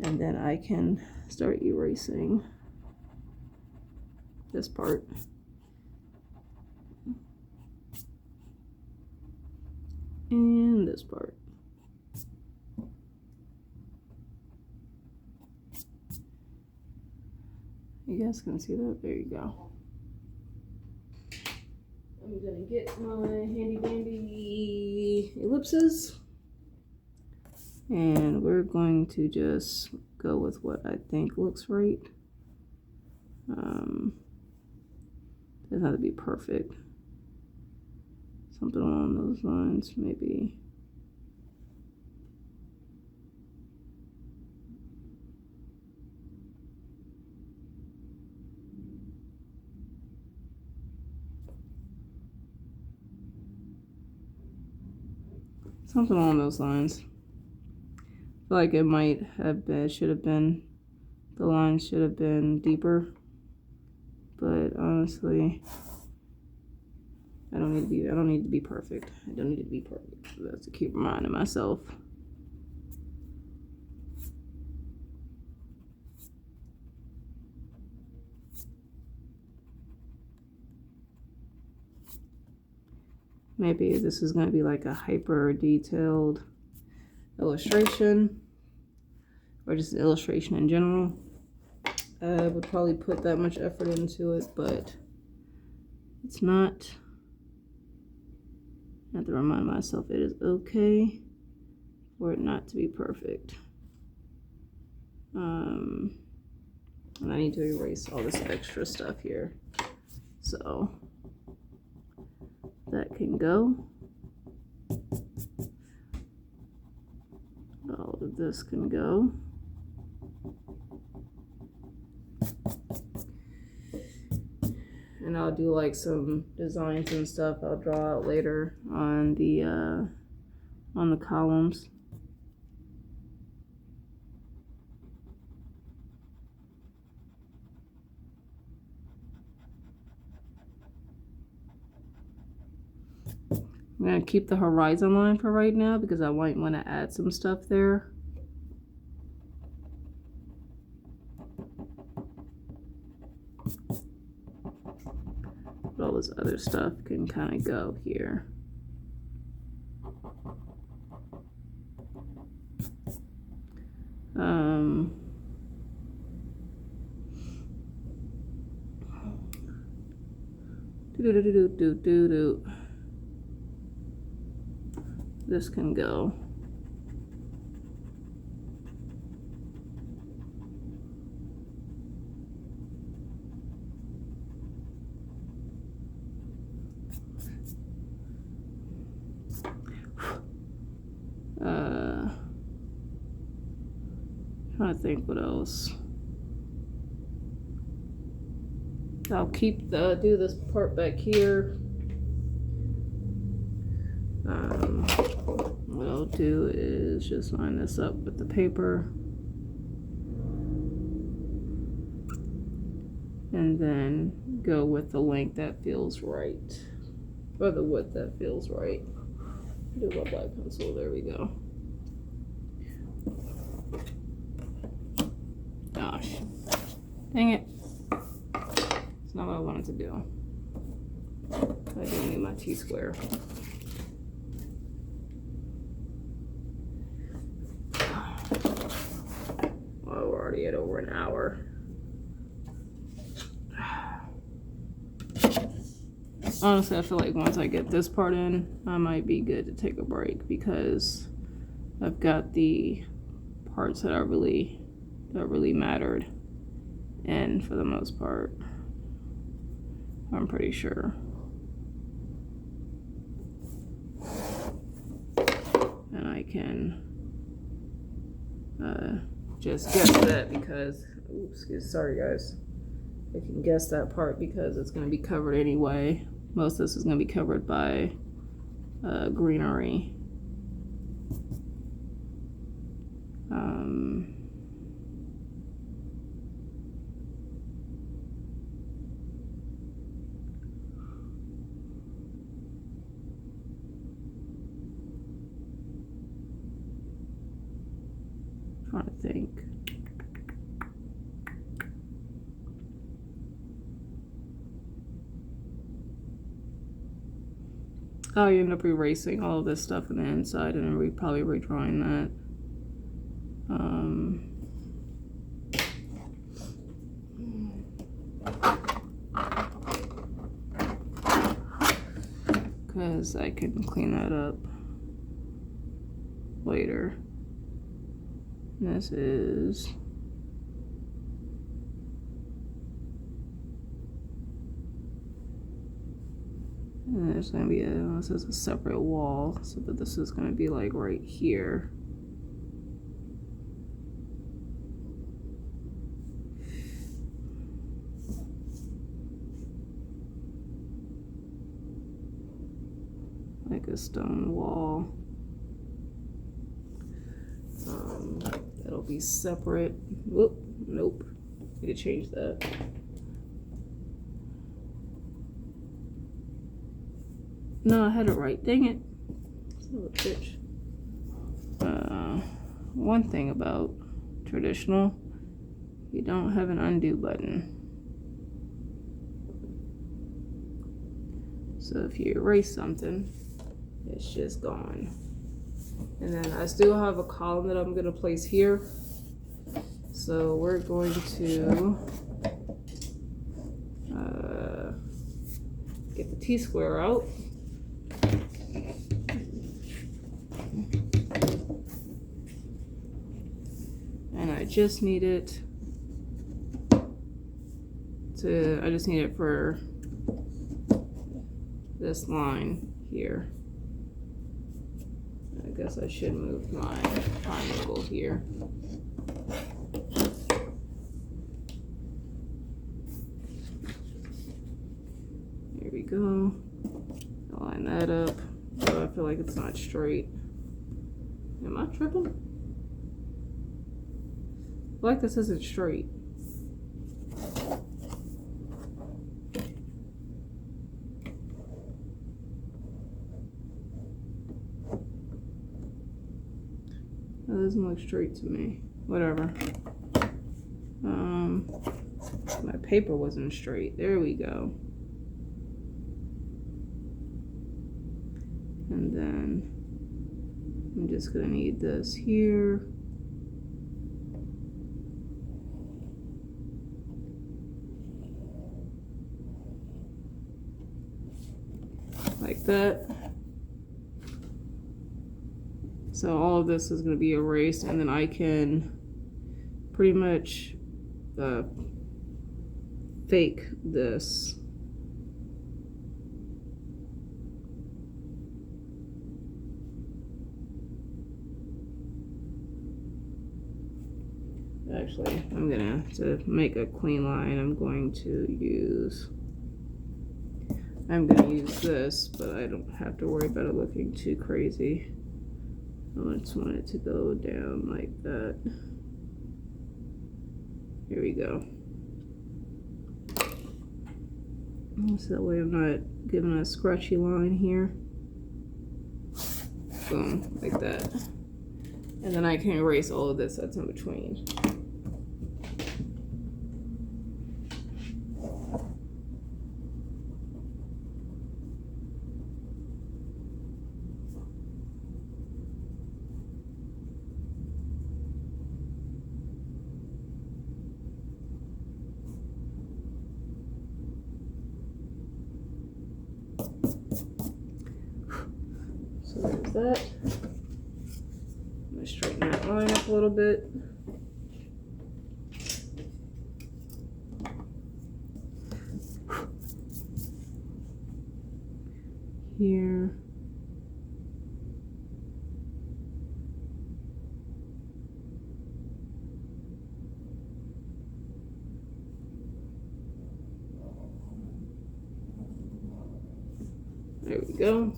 S1: And then I can start erasing this part. And this part. You guys can see that? There you go. I'm gonna get my handy dandy ellipses. And we're going to just go with what I think looks right. Doesn't have to be perfect. Something along those lines, maybe. Something along those lines. I feel like it might have been, the line should have been deeper. But honestly, I don't need to be perfect. I don't need to be perfect. So that's to keep reminding myself. Maybe this is going to be like a hyper detailed illustration, or just an illustration in general. I would probably put that much effort into it, but it's not. I have to remind myself it is okay for it not to be perfect. And I need to erase all this extra stuff here. So that can go. All of this can go. And I'll do like some designs and stuff I'll draw out later on the columns. I'm going to keep the horizon line for right now because I might want to add some stuff there. But all this other stuff can kind of go here. This can go. Trying to think what else. I'll keep do this part back here. What I'll do is just line this up with the paper. And then go with the length that feels right. Or the width that feels right. Do a black pencil, there we go. Gosh. Dang it. It's not what I wanted to do. I didn't need my T-square. Well, we're already at over an hour. Honestly, I feel like once I get this part in, I might be good to take a break because I've got the parts that really mattered in for the most part. I'm pretty sure. And I can just guess that because, oops, sorry guys. I can guess that part because it's going to be covered anyway. Most of this is going to be covered by greenery. Trying to think. Oh, you end up erasing all of this stuff on the inside and then probably redrawing that. Because I can clean that up later. This is and there's going to be this is a separate wall, so that this is going to be like right here. Like a stone wall. That'll be separate. Whoop, nope. Need to change that. No, I had it right. Dang it. Son of a bitch. One thing about traditional, you don't have an undo button. So if you erase something, it's just gone. And then I still have a column that I'm going to place here. So we're going to get the T-square out. And I just need it for this line here. I guess I should move my triangle here. Here we go. Line that up. Oh, I feel like it's not straight. Am I tripping? I feel like this isn't straight. doesn't look straight to me. Whatever. My paper wasn't straight. There we go. And then I'm just gonna need this here. Like that. So all of this is going to be erased, and then I can pretty much fake this. Actually, I'm gonna, to make a clean line, I'm gonna use this, but I don't have to worry about it looking too crazy. I just want it to go down like that. Here we go. So that way I'm not giving a scratchy line here. Boom, like that. And then I can erase all of this that's in between. So there's that. I'm going to straighten that line up a little bit. Here. There we go.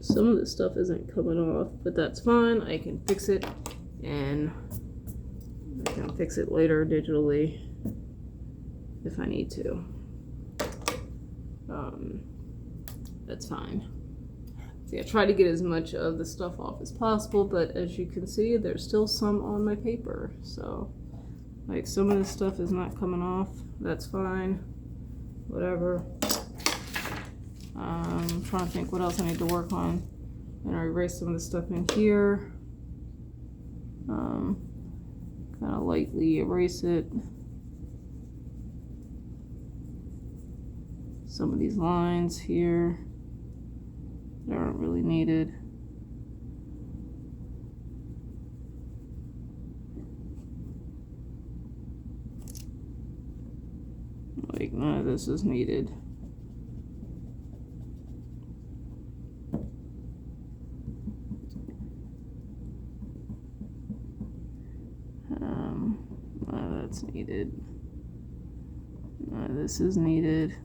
S1: Some of this stuff isn't coming off, but that's fine. I can fix it, and I can fix it later digitally if I need to. That's fine. See, I try to get as much of the stuff off as possible, but as you can see, there's still some on my paper. So, like, some of this stuff is not coming off. That's fine. Whatever. I'm trying to think what else I need to work on. And I erase some of the stuff in here. Kind of lightly erase it. Some of these lines here that aren't really needed. Like, none of this is needed. That's needed. This is needed.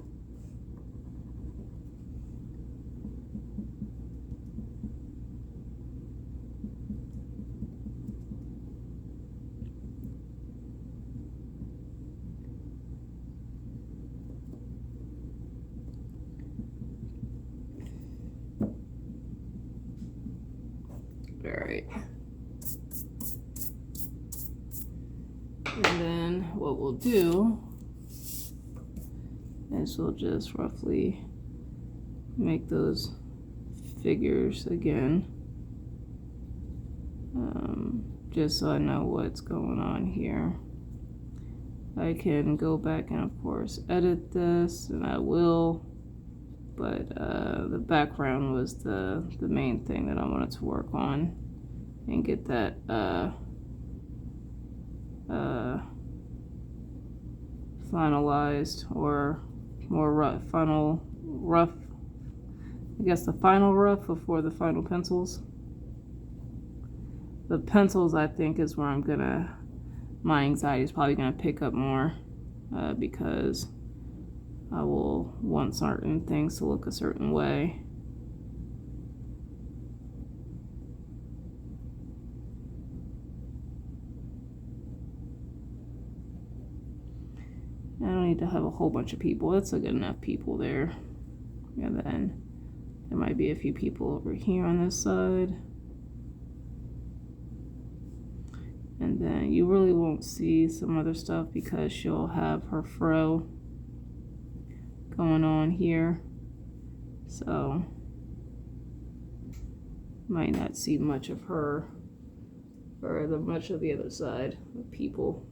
S1: All right. And then what we'll do is we'll just roughly make those figures again, just so I know what's going on here. I can go back and of course edit this, and I will, but the background was the main thing that I wanted to work on and get that finalized, or more rough, I guess the final rough before the final pencils. The pencils, I think, is where I'm gonna my anxiety is probably going to pick up more because I will want certain things to look a certain way. I don't need to have a whole bunch of people. That's a good enough people there. And then there might be a few people over here on this side. And then you really won't see some other stuff because she'll have her fro going on here. So might not see much of her or much of the other side of people.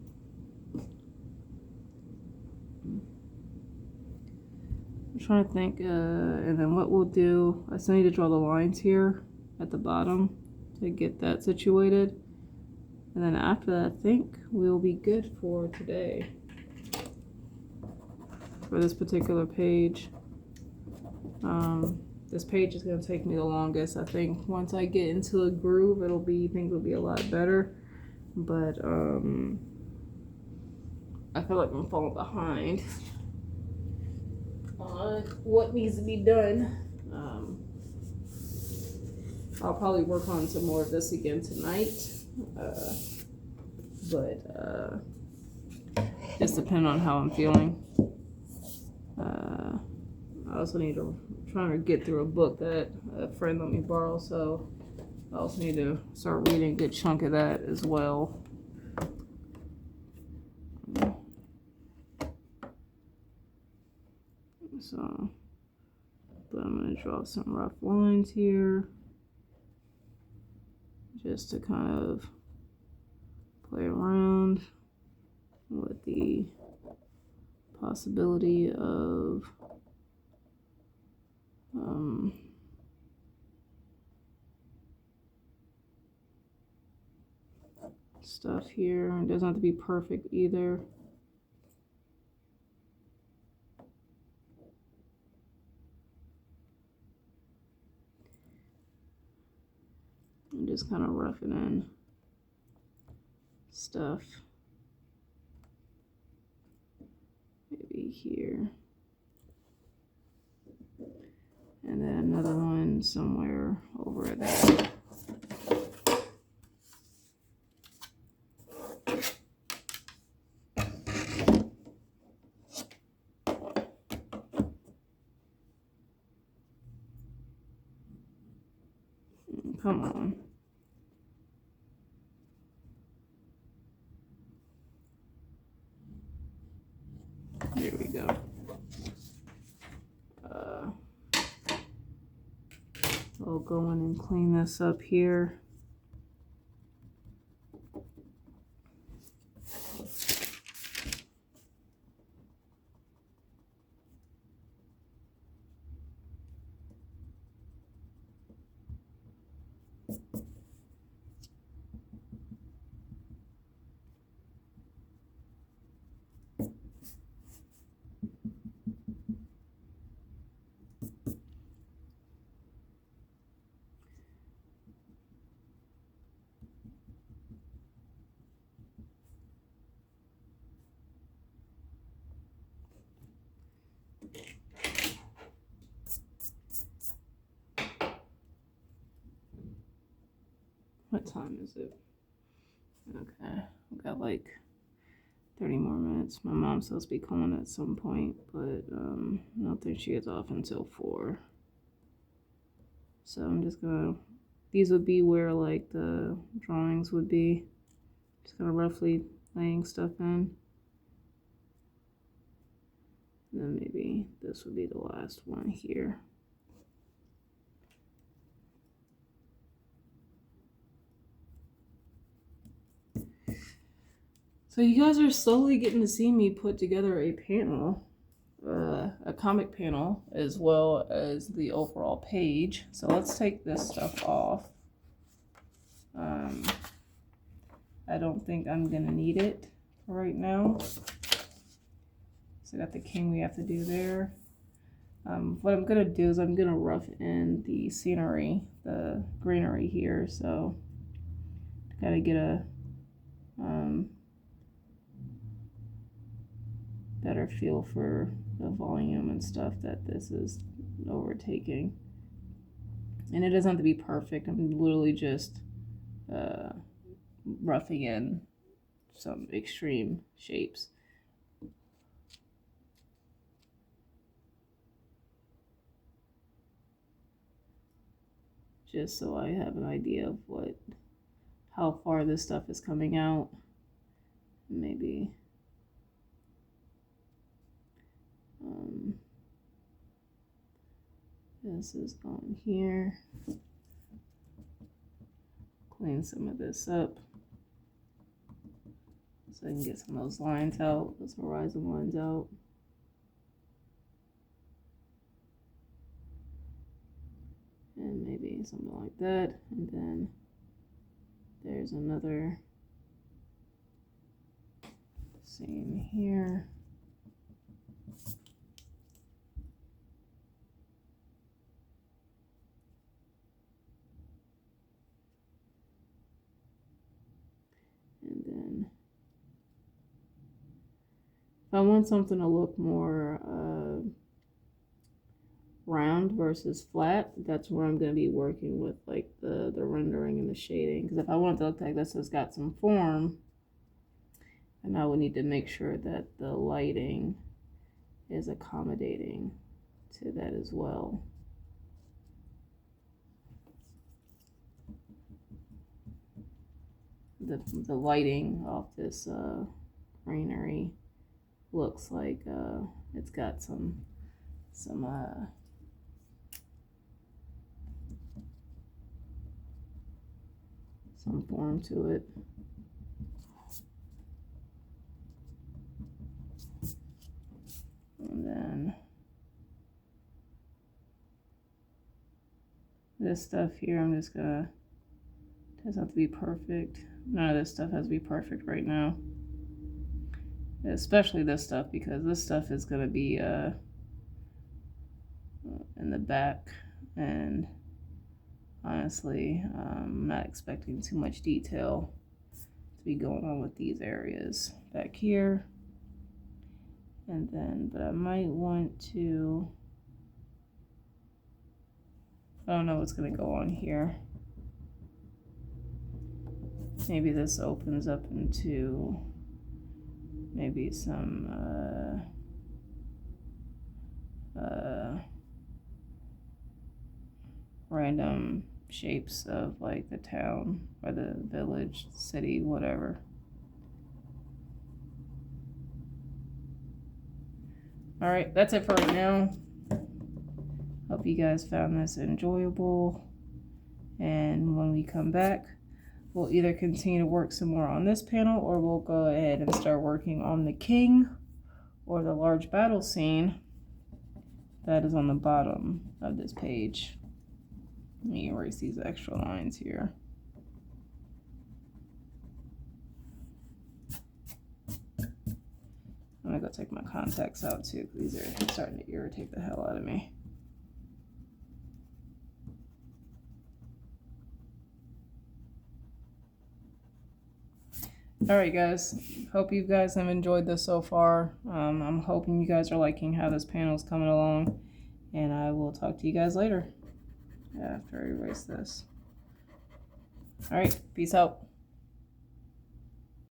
S1: I'm trying to think, and then what we'll do, I still need to draw the lines here at the bottom to get that situated. And then after that, I think we'll be good for today. For this particular page. This page is going to take me the longest. I think once I get into a groove, things will be a lot better. But I feel like I'm falling behind on what needs to be done. I'll probably work on some more of this again tonight. But just depending on how I'm feeling. I also need to try to get through a book that a friend let me borrow, so I also need to start reading a good chunk of that as well. So, but I'm going to draw some rough lines here just to kind of play around with the possibility of stuff here. It doesn't have to be perfect either. I'm just kind of roughing in stuff. Maybe here. And then another one somewhere over there. Come on. There we go. I'll go in and clean this up here. What time is it? Okay, we got like 30 more minutes. My mom's supposed to be calling at some point, but I don't think she gets off until 4. So I'm just gonna, these would be where like the drawings would be. Just gonna roughly laying stuff in. And then maybe this would be the last one here. So you guys are slowly getting to see me put together a panel, a comic panel, as well as the overall page. So let's take this stuff off. I don't think I'm gonna need it right now. So I got the king we have to do there. What I'm gonna do is I'm gonna rough in the scenery, the greenery here. So gotta get a better feel for the volume and stuff that this is overtaking. And it doesn't have to be perfect. I'm literally just roughing in some extreme shapes. Just so I have an idea of how far this stuff is coming out. Maybe this is on here. Clean some of this up so I can get some of those lines out, those horizon lines out. And maybe something like that. And then there's another same here. And then if I want something to look more round versus flat, that's where I'm going to be working with like the rendering and the shading. Because if I want it to look like this has got some form, and I would need to make sure that the lighting is accommodating to that as well. The lighting off this greenery looks like it's got some form to it. And then this stuff here, I'm just gonna, doesn't have to be perfect. None of this stuff has to be perfect right now. Especially this stuff, because this stuff is gonna be in the back, and honestly, I'm not expecting too much detail to be going on with these areas back here. And then, but I might want to, I don't know what's going to go on here. Maybe this opens up into maybe some random shapes of like the town or the village, city, whatever. All right, that's it for right now. Hope you guys found this enjoyable. And when we come back, we'll either continue to work some more on this panel, or we'll go ahead and start working on the king or the large battle scene that is on the bottom of this page. Let me erase these extra lines here. I'm gonna go take my contacts out too, because these are starting to irritate the hell out of me. Alright guys, hope you guys have enjoyed this so far. I'm hoping you guys are liking how this panel is coming along, and I will talk to you guys later after I erase this. Alright, peace out.